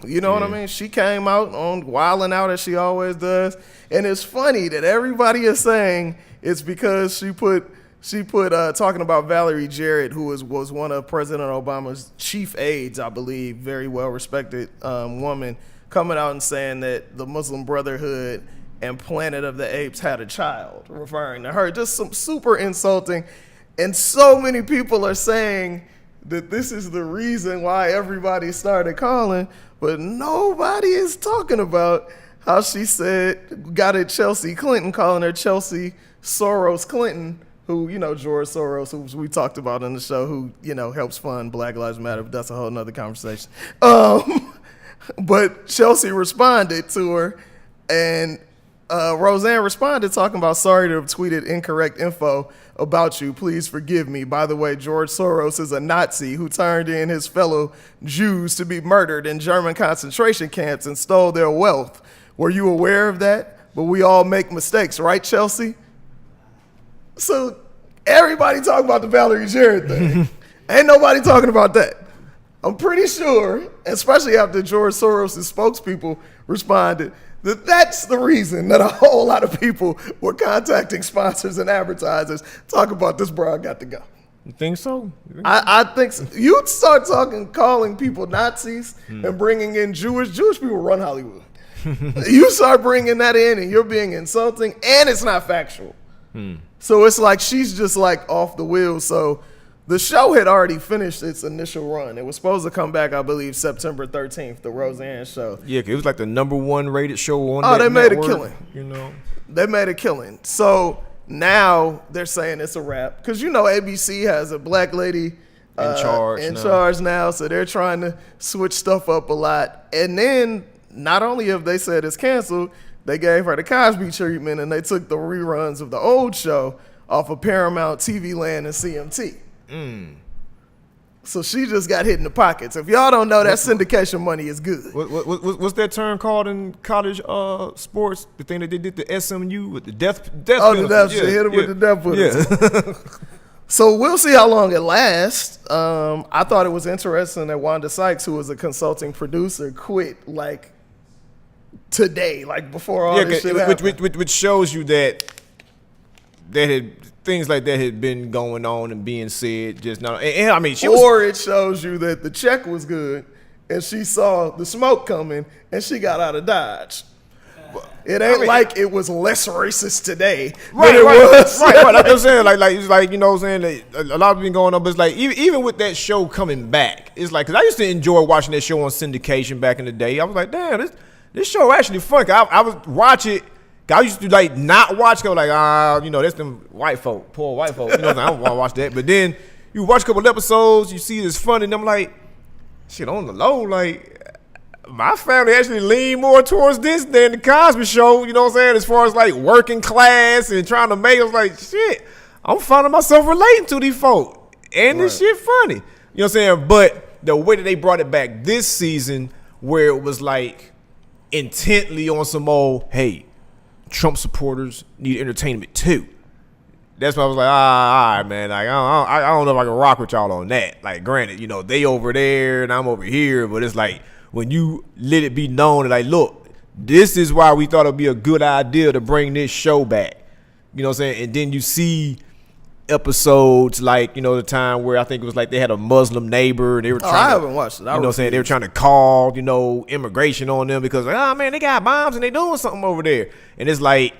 You know what I mean? She came out on wilding out as she always does. And it's funny that everybody is saying it's because she put talking about Valerie Jarrett, who was one of President Obama's chief aides, I believe, very well-respected woman, coming out and saying that the Muslim Brotherhood and Planet of the Apes had a child, referring to her. Just some super insulting. And so many people are saying that this is the reason why everybody started calling, but nobody is talking about how she got at Chelsea Clinton, calling her Chelsea Soros Clinton, who, George Soros, who we talked about on the show, who, helps fund Black Lives Matter. But that's a whole nother conversation. But Chelsea responded to her, and Roseanne responded talking about, sorry to have tweeted incorrect info about you. Please forgive me. By the way, George Soros is a Nazi who turned in his fellow Jews to be murdered in German concentration camps and stole their wealth. Were you aware of that? But we all make mistakes, right, Chelsea? So everybody talking about the Valerie Jarrett thing. Ain't nobody talking about that. I'm pretty sure, especially after George Soros' spokespeople responded, that's the reason that a whole lot of people were contacting sponsors and advertisers talking about this broad got to go. You think so? I think so. You'd start calling people Nazis and bringing in Jewish people run Hollywood. You start bringing that in and you're being insulting and it's not factual. So it's like she's just like off the wheel. So The show had already finished its initial run. It was supposed to come back, I believe, September 13th, the Roseanne show. Yeah, 'cause it was like the #1 rated show on that they made network, a killing. You know, They made a killing. So now they're saying it's a wrap. Because, ABC has a black lady in charge now. So they're trying to switch stuff up a lot. And then not only have they said it's canceled, they gave her the Cosby treatment and they took the reruns of the old show off of Paramount, TV Land, and CMT. So she just got hit in the pockets. If y'all don't know, that syndication money is good. What's that term called in college sports? The thing that they did to SMU with the death Oh, penalty. the death, hit him with the death penalty. Yeah. So we'll see how long it lasts. I thought it was interesting that Wanda Sykes, who was a consulting producer, quit like today, like before all this shit happened. Which shows you that things like that had been going on and being said just now. And I mean, it shows you that the check was good and she saw the smoke coming and she got out of Dodge. It ain't like it was less racist today than it was. Right. Like I'm saying, it's like you know what I'm saying, a lot of been going on, but it's like even with that show coming back, it's like, because I used to enjoy watching that show on syndication back in the day. I was like, damn, this show actually fun. I was watch it. I used to like not watch. I was like, that's them white folk, poor white folk. I don't want to watch that. But then you watch a couple episodes, you see it's funny, and I'm like, shit, on the low, like my family actually lean more towards this than the Cosby Show. You know what I'm saying? As far as like working class and trying to make, I was like, shit, I'm finding myself relating to these folk, and this shit funny. You know what I'm saying? But the way that they brought it back this season, where it was like intently on some old, hey, Trump supporters need entertainment too. That's why I was like, all right, man. Like, I don't know if I can rock with y'all on that. Like, granted, they over there and I'm over here, but it's like when you let it be known that, like, look, this is why we thought it'd be a good idea to bring this show back. You know what I'm saying? And then you see episodes like, the time where I think it was like they had a Muslim neighbor and they were trying I haven't watched it. You know what I'm saying? They were trying to call, immigration on them because, like, man, they got bombs and they doing something over there. And it's like,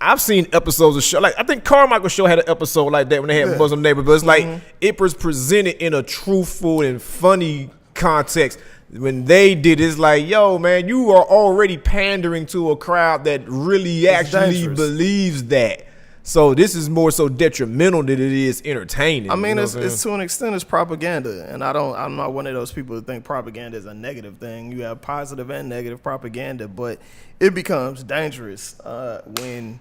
I've seen episodes of show, like I think Carmichael's show had an episode like that when they had Muslim neighbor, but it's like it was presented in a truthful and funny context. When they did, it's like, yo, man, you are already pandering to a crowd that really actually believes that. So this is more so detrimental than it is entertaining. I mean, it's to an extent it's propaganda, and I'm not one of those people who think propaganda is a negative thing. You have positive and negative propaganda, but it becomes dangerous when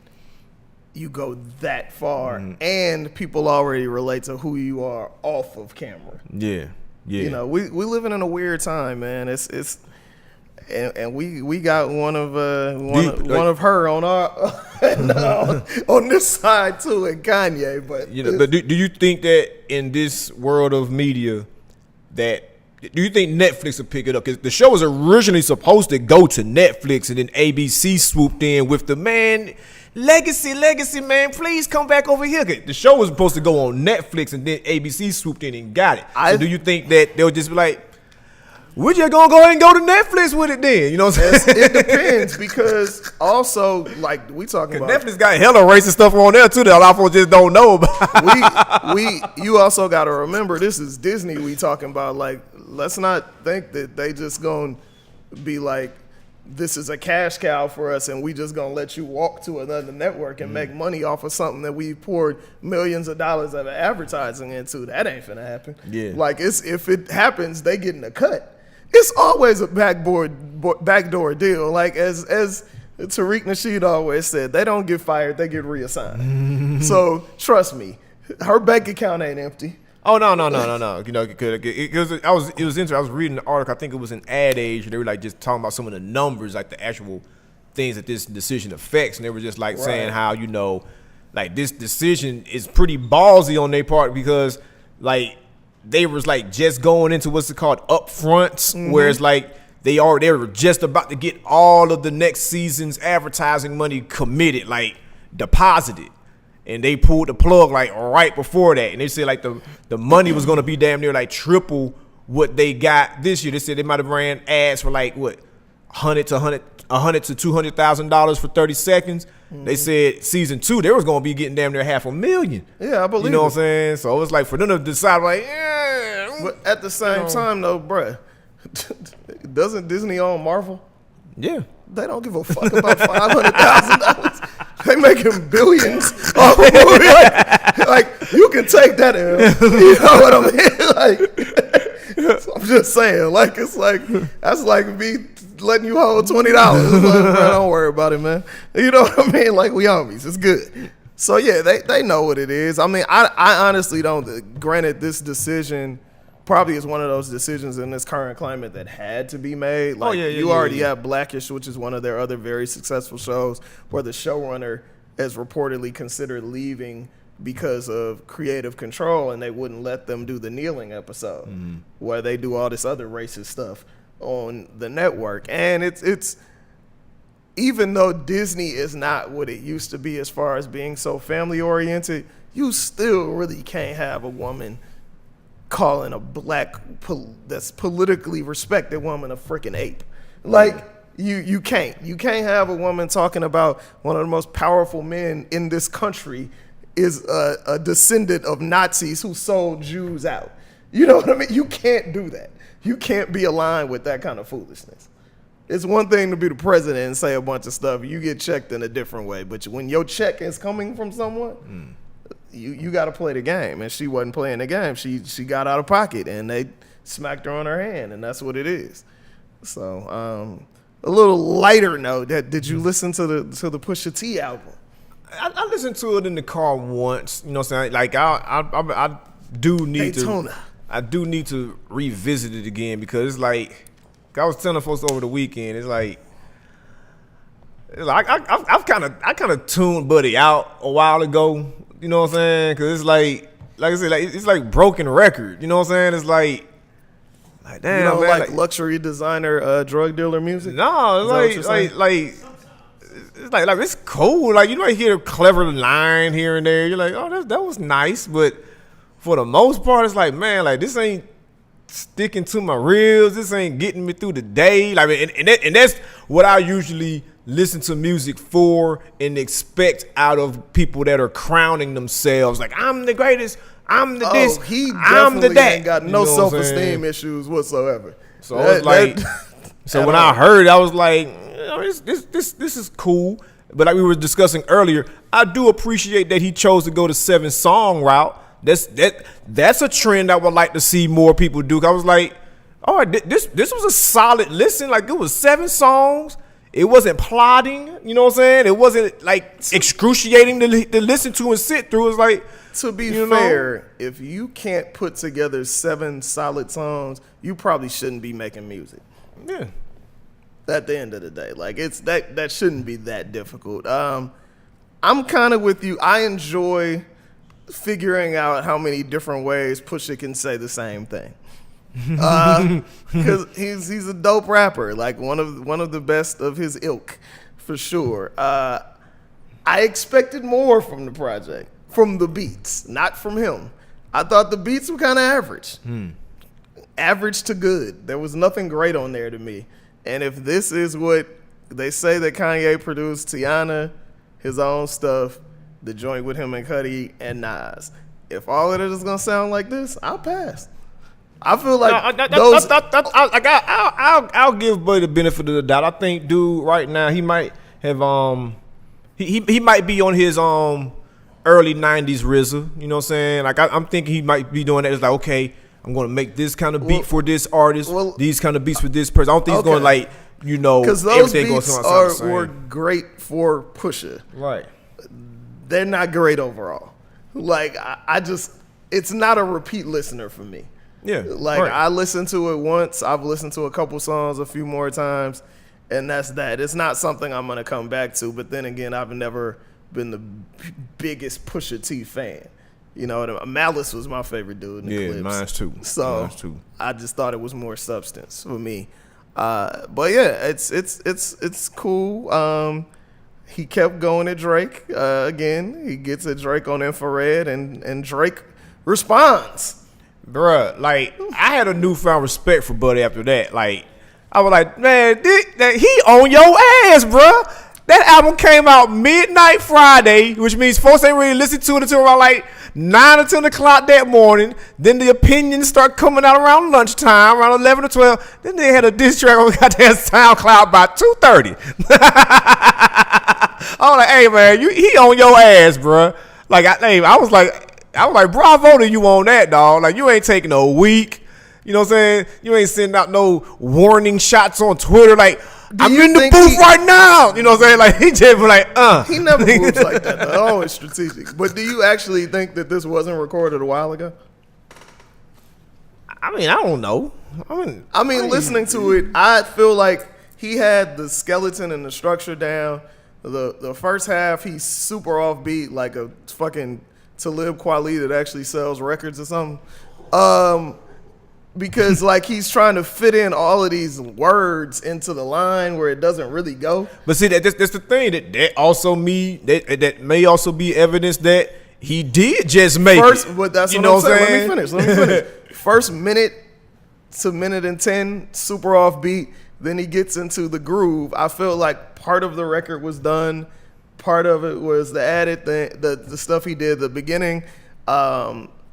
you go that far, and people already relate to who you are off of camera. Yeah. We living in a weird time, man. It's and we got one of her on our on this side too, and Kanye. But but do you think that in this world of media, do you think Netflix will pick it up? Because the show was originally supposed to go to Netflix, and then ABC swooped in with the legacy, man, please come back over here. The show was supposed to go on Netflix, and then ABC swooped in and got it. So do you think that they'll just be like, we're just gonna go ahead and go to Netflix with it then? You know what I'm saying? It depends, because also, like, we talking about Netflix got hella racist stuff on there too that a lot of folks just don't know about. You also got to remember, this is Disney we talking about. Like, let's not think that they just gonna be like, this is a cash cow for us and we just gonna let you walk to another network and make money off of something that we poured millions of dollars of advertising into. That ain't finna happen. Yeah. Like, if it happens, they getting a cut. It's always a backdoor deal. Like, as Tariq Nasheed always said, they don't get fired, they get reassigned. So trust me, her bank account ain't empty. Oh no! Because it was interesting. I was reading the article. I think it was in Ad Age, and they were like just talking about some of the numbers, like the actual things that this decision affects, and they were just like saying how like this decision is pretty ballsy on their part because like they was like just going into what's it called upfronts, where it's like they were just about to get all of the next season's advertising money committed, like deposited. And they pulled the plug like right before that. And they said like the money was going to be damn near like triple what they got this year. They said they might have ran ads for like what, $100,000 to $200,000 for 30 seconds. They said season 2 they was gonna be getting damn near 500,000. Yeah, I believe. You know what I'm saying? So it was like for them to decide, like, yeah. But at the same time, though, bruh, doesn't Disney own Marvel? Yeah. They don't give a fuck about $500,000. They making billions off a movie. Like, you can take that in. You know what I mean? Like, so I'm just saying. Like, it's like that's like me letting you hold $20. Like, bro, don't worry about it, man. You know what I mean? Like, we homies. It's good. So yeah, they know what it is. I mean, I honestly don't. Granted, this decision probably is one of those decisions in this current climate that had to be made. Like, you already have Blackish, which is one of their other very successful shows, where the showrunner is reportedly considered leaving because of creative control, and they wouldn't let them do the kneeling episode where they do all this other racist stuff on the network. And it's even though Disney is not what it used to be as far as being so family oriented, you still really can't have a woman calling a black that's politically respected woman a freaking ape. Like, you can't have a woman talking about one of the most powerful men in this country is a descendant of Nazis who sold Jews out. You know what I mean? You can't do that. You can't be aligned with that kind of foolishness. It's one thing to be the president and say a bunch of stuff. You get checked in a different way. But when your check is coming from someone, you got to play the game. And she wasn't playing the game. She got out of pocket, and they smacked her on her hand, and that's what it is. So a little lighter note. Did you listen to the Pusha T album? I listened to it in the car once. You know what I'm saying? Like, I do need Daytona. to. I do need to revisit it again, because it's like I was telling folks over the weekend. It's like I kind of tuned Buddy out a while ago. You know what I'm saying? Because it's like I said, like, it's like broken record. You know what I'm saying? It's like damn, you don't man, like luxury designer drug dealer music? No, it's like it's cool. Like, you might hear a clever line here and there. You're like, oh, that was nice, but for the most part, it's like, man, like, this ain't sticking to my ribs. This ain't getting me through the day. Like, and that's what I usually listen to music for and expect out of people that are crowning themselves. Like, I'm the greatest. I'm the this. He I'm the definitely that. ain't got no self-esteem issues whatsoever. So I was like, so when I heard it, I was like, you know, this is cool. But like we were discussing earlier, I do appreciate that he chose to go the 7-song route. That's a trend I would like to see more people do. I was like, oh, this was a solid listen. Like, it was 7 songs. It wasn't plotting. You know what I'm saying? It wasn't like excruciating to listen to and sit through. It's like, to be fair, if you can't put together 7 solid songs, you probably shouldn't be making music. Yeah. At the end of the day, like, it's that shouldn't be that difficult. I'm kind of with you. I enjoy figuring out how many different ways Pusha can say the same thing, because he's a dope rapper, like one of the best of his ilk, for sure. I expected more from the project, from the beats, not from him. I thought the beats were kind of average, average to good. There was nothing great on there to me. And if this is what they say that Kanye produced, Tiana, his own stuff, the joint with him and Cudi and Nas, if all of it is gonna sound like this, I'll pass. I feel like I'll give Buddy the benefit of the doubt. I think, dude, right now he might have he might be on his early 90s RZA. You know what I'm saying? Like, I'm thinking he might be doing that. It's like, okay, I'm gonna make this kind of beat for this artist, these kind of beats for this person. I don't think he's going, like, you know, because those beats were great for Pusha. Right. They're not great overall. Like, I just, it's not a repeat listener for me. Yeah. Like, right. I listened to it once. I've listened to a couple songs a few more times, and that's that. It's not something I'm gonna come back to. But then again, I've never been the biggest Pusha T fan. You know, Malice was my favorite dude in the clips. Mine too. So mine's too. I just thought it was more substance for me. But yeah, it's cool. He kept going at Drake. Again, he gets at Drake on Infrared, and Drake responds. Bruh, like, I had a newfound respect for Buddy after that. Like, I was like, man, he on your ass, bruh. That album came out midnight Friday, which means folks ain't really listened to it until around like 9 or 10 o'clock that morning. Then the opinions start coming out around lunchtime, around 11 or 12. Then they had a diss track on goddamn SoundCloud by 2:30. I was like, hey man, he on your ass, bro. Like I was like, bravo to you on that, dog. Like you ain't taking a week. You know what I'm saying? You ain't sending out no warning shots on Twitter like, I'm in the booth right now. You know what I'm saying? Like he just be like, He never moves like that. Though. Always strategic. But do you actually think that this wasn't recorded a while ago? I mean, I don't know. I mean, listening to it, I feel like he had the skeleton and the structure down. The first half, he's super offbeat, like a fucking Talib Kweli that actually sells records or something. Because like he's trying to fit in all of these words into the line where it doesn't really go. But see, that's the thing that may also be evidence that he did just make it. But that's what I'm saying. Let me finish. First minute to minute and 10, super offbeat. Then he gets into the groove. I feel like part of the record was done. Part of it was the added the stuff he did at the beginning.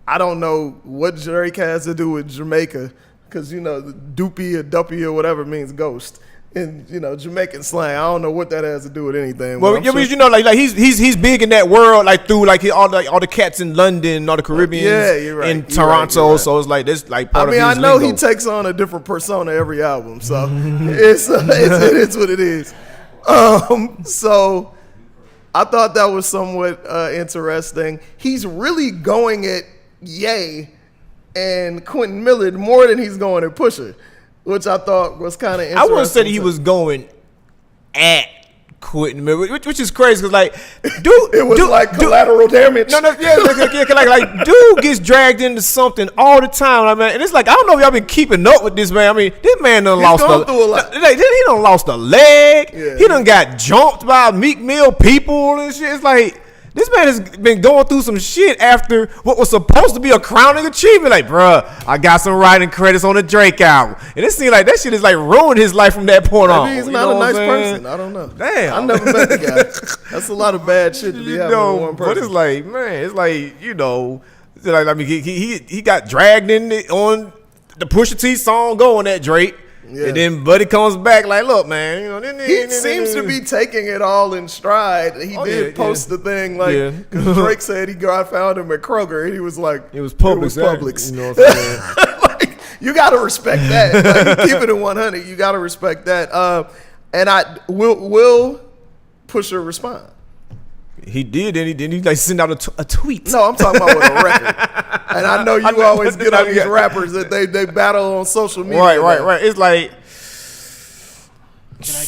I don't know what Drake has to do with Jamaica because, you know, the doopy or duppy or whatever means ghost. And, you know, Jamaican slang, I don't know what that has to do with anything. Well, sure. You know, like he's big in that world, like through like all the cats in London, all the Caribbeans you're right. in Toronto. Right. So it's like this, like part of his I know lingo. He takes on a different persona every album, so it is what it is. So I thought that was somewhat interesting. He's really going at Ye and Quentin Millard more than he's going at Pusha, which I thought was kind of interesting. I wouldn't say that he was going at Quentin Millard, which is crazy because like, dude, it was like collateral damage. No, like dude gets dragged into something all the time, I mean, and it's like I don't know if y'all been keeping up with this man. I mean, this man done lost a lot. He done lost a leg. Yeah. He done got jumped by Meek Mill people and shit. It's like. This man has been going through some shit after what was supposed to be a crowning achievement. Like, bruh, I got some writing credits on the Drake album. And it seems like that shit has like ruined his life from that point on. Maybe he's not a nice person. I don't know. Damn. I never met the guy. That's a lot of bad shit to be having with one person. But it's like, man, it's like, you know, I mean, he got dragged in on the Pusha T song Go on that Drake. Yeah. And then Buddy comes back like, look, man, you know, he seems to be taking it all in stride. He did post the thing like, cause Drake said I found him at Kroger, and he was like, it was Publix. You know what I'm saying? Like, you got to respect that. Like, keep it at 100. You got to respect that. And I will Pusha respond. He did, and he like send out a tweet. No, I'm talking about with a record. And I know you always get on these rappers that they battle on social media. Right. It's like,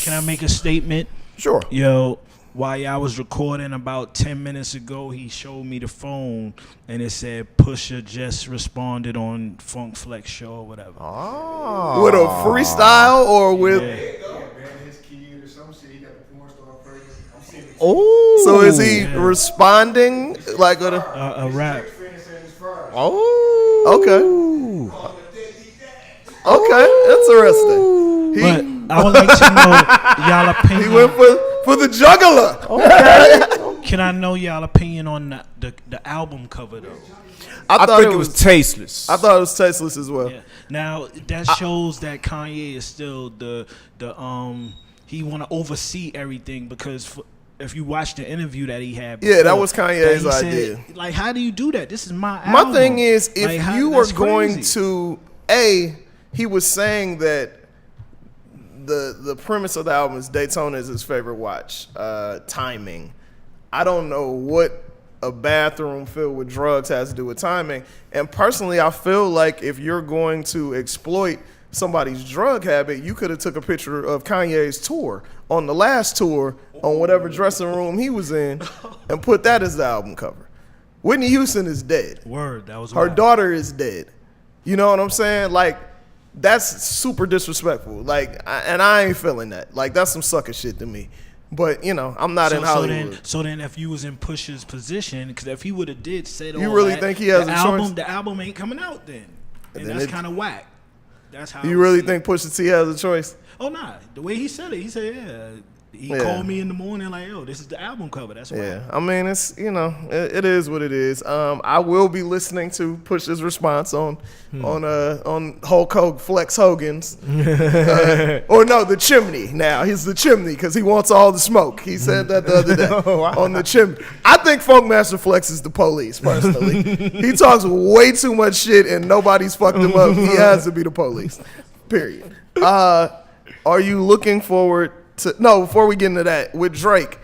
can I make a statement? Sure. Yo, while y'all was recording about 10 minutes ago, he showed me the phone and it said Pusha just responded on Funk Flex show or whatever. Oh. With a freestyle or with? Yeah. Oh, so is he responding like with a rap? Oh, okay, interesting. But I would like to know y'all opinion. He went for the juggler. Okay. Can I know y'all opinion on the album cover though? I think it was tasteless. I thought it was tasteless as well. Yeah. Now that shows that Kanye is still the he want to oversee everything because. If you watch the interview that he had before, that was Kanye's idea. Said, like, how do you do that? This is my album. My thing is, if like, you are going to, he was saying that the premise of the album is Daytona is his favorite watch. Timing. I don't know what a bathroom filled with drugs has to do with timing. And personally, I feel like if you're going to exploit somebody's drug habit, you could have took a picture of Kanye's tour on the last tour on whatever dressing room he was in and put that as the album cover. Whitney Houston is dead. Word, that was her daughter is dead. You know what I'm saying? Like, that's super disrespectful. Like, I ain't feeling that. Like, that's some sucker shit to me. But, you know, I'm not in Hollywood. So then if you was in Pusha's position, because if he would have said all you really that, think he has a choice? The album ain't coming out then. And that's kind of whack. That's how you really think Pusha T has a choice? Oh, nah. The way he said it, he said, yeah. He called me in the morning like, yo, this is the album cover. That's why. Yeah, I mean, it's it is what it is. I will be listening to Pusha's response on Hulk Hogan, Flex Hogan's, or no, the chimney. Now he's the chimney because he wants all the smoke. He said that the other day on the chimney. I think Funkmaster Flex is the police. Personally, he talks way too much shit and nobody's fucked him up. He has to be the police. Period. Are you looking forward? No, before we get into that, with Drake,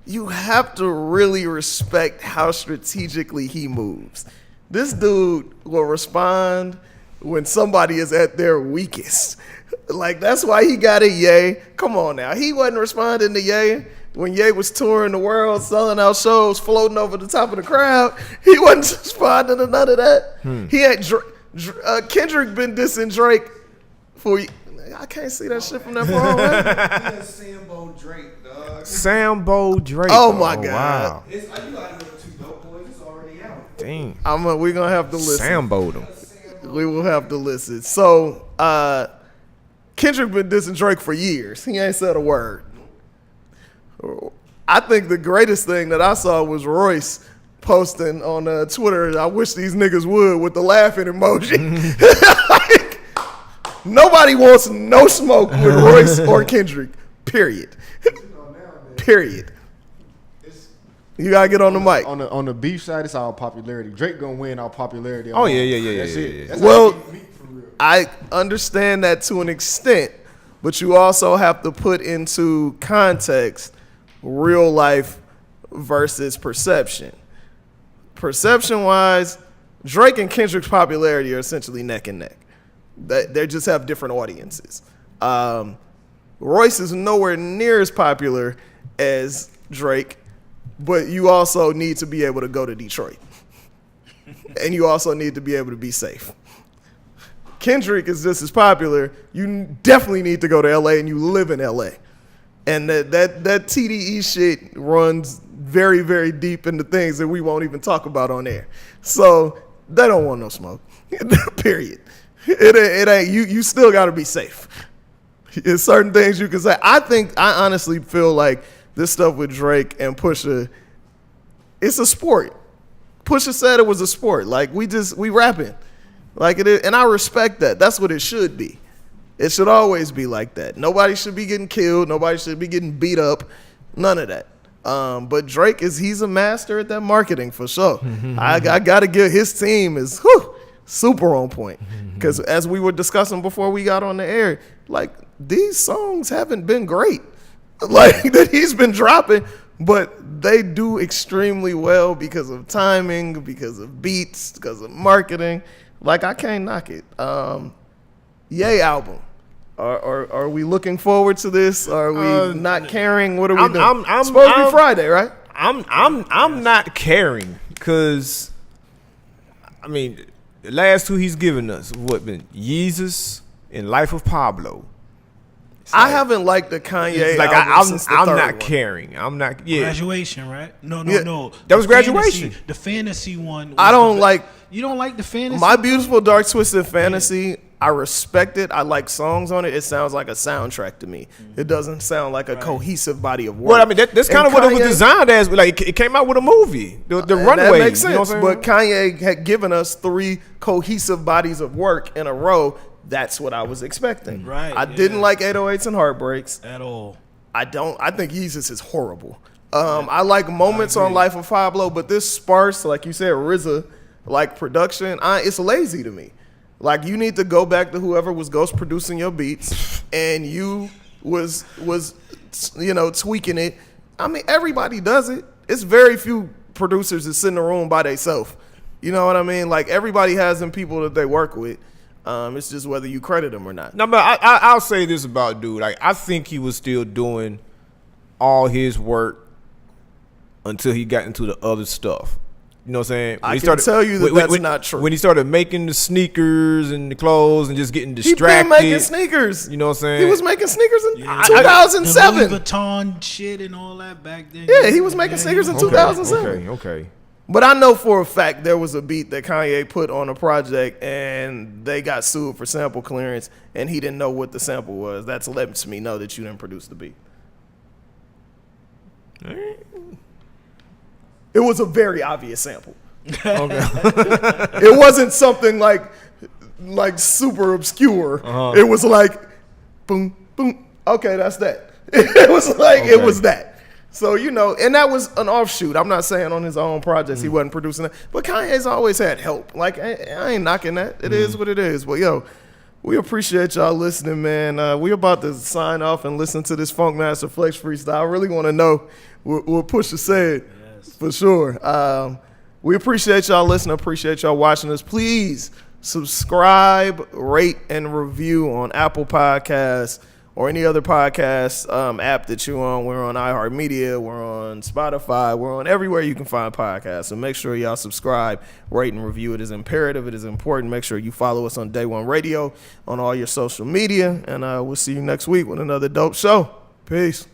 you have to really respect how strategically he moves. This dude will respond when somebody is at their weakest. Like, that's why he got it, Ye. Come on now. He wasn't responding to Ye when Ye was touring the world, selling out shows, floating over the top of the crowd. He wasn't responding to none of that. He had Kendrick been dissing Drake for I can't see that shit from that far away. Sambo Drake, dog. Sambo Drake. Oh my God. Wow. You gotta go to Dope Boys. It's already out. Dang. We're gonna have to listen. Sambo'd him. We will have to listen. So Kendrick been dissing Drake for years. He ain't said a word. I think the greatest thing that I saw was Royce posting on Twitter, I wish these niggas would, with the laughing emoji. Like, nobody wants no smoke with Royce or Kendrick. Period. Period. You gotta get on the mic. On the beef side, it's all popularity. Drake gonna win all popularity. Oh yeah. That's it. That's Well, how you get meat for real. I understand that to an extent, but you also have to put into context real life versus perception. Perception-wise, Drake and Kendrick's popularity are essentially neck and neck. They just have different audiences. Royce is nowhere near as popular as Drake, but you also need to be able to go to Detroit. And you also need to be able to be safe. Kendrick is just as popular. You definitely need to go to LA, and you live in LA. And that TDE shit runs very, very deep into things that we won't even talk about on air. So they don't want no smoke. Period. It ain't you still gotta be safe. There's certain things you can say. I honestly feel like this stuff with Drake and Pusha, it's a sport. Pusha said it was a sport. Like we rapping. Like it is, and I respect that. That's what it should be. It should always be like that. Nobody should be getting killed. Nobody should be getting beat up. None of that. But Drake he's a master at that marketing for sure. I gotta give his team is super on point. Because as we were discussing before we got on the air, like these songs haven't been great. Like that he's been dropping, but they do extremely well because of timing, because of beats, because of marketing. Like I can't knock it. Yay album. Are we looking forward to this? Are we not caring? What are we doing? It's supposed to be Friday, right? I'm not caring because I mean the last two he's given us what been Yeezus and Life of Pablo. I haven't liked the Kanye Like album since the I'm third not one. caring. I'm not. Yeah, Graduation, right? No. That was Graduation. The fantasy one. Was I don't like You don't like the fantasy? My Beautiful Dark Twisted Fantasy. I respect it. I like songs on it. It sounds like a soundtrack to me. It doesn't sound like a cohesive body of work. Well, I mean that's kind of what it was designed as. Like it came out with a movie, the Runway. That makes sense. You know what I'm saying? But Kanye had given us 3 cohesive bodies of work in a row. That's what I was expecting. Right. I didn't like 808s and Heartbreaks. At all. I think Yeezus is horrible. I like moments on Life of Pablo, but this sparse, like you said, RZA, like production, it's lazy to me. Like you need to go back to whoever was ghost producing your beats, and you was tweaking it. I mean, everybody does it. It's very few producers that sit in a room by themselves. You know what I mean? Like everybody has them people that they work with. It's just whether you credit them or not. No, but I'll say this about dude. Like I think he was still doing all his work until he got into the other stuff. You know what I'm saying? I can tell you that's not true. When he started making the sneakers and the clothes and just getting distracted. He been making sneakers. You know what I'm saying? He was making sneakers in Yeah. 2007. The Louis Vuitton shit and all that back then. Yeah, he was making sneakers in 2007. Okay. But I know for a fact there was a beat that Kanye put on a project and they got sued for sample clearance and he didn't know what the sample was. That lets me know that you didn't produce the beat. It was a very obvious sample. Okay. It wasn't something like super obscure. It was like, boom, boom. Okay, that's that. It was like, it was that. So, you know, and that was an offshoot. I'm not saying on his own projects he wasn't producing that. But Kanye's always had help. Like, I ain't knocking that. It is what it is. But, yo, we appreciate y'all listening, man. We about to sign off and listen to this Funkmaster Flex freestyle. I really want to know what Pusha said. Yes. For sure. We appreciate y'all listening. Appreciate y'all watching us. Please subscribe, rate, and review on Apple Podcasts or any other podcast app that you're on. We're on iHeartMedia. We're on Spotify. We're on everywhere you can find podcasts. So make sure y'all subscribe, rate, and review. It is imperative. It is important. Make sure you follow us on Day One Radio on all your social media. And we'll see you next week with another dope show. Peace.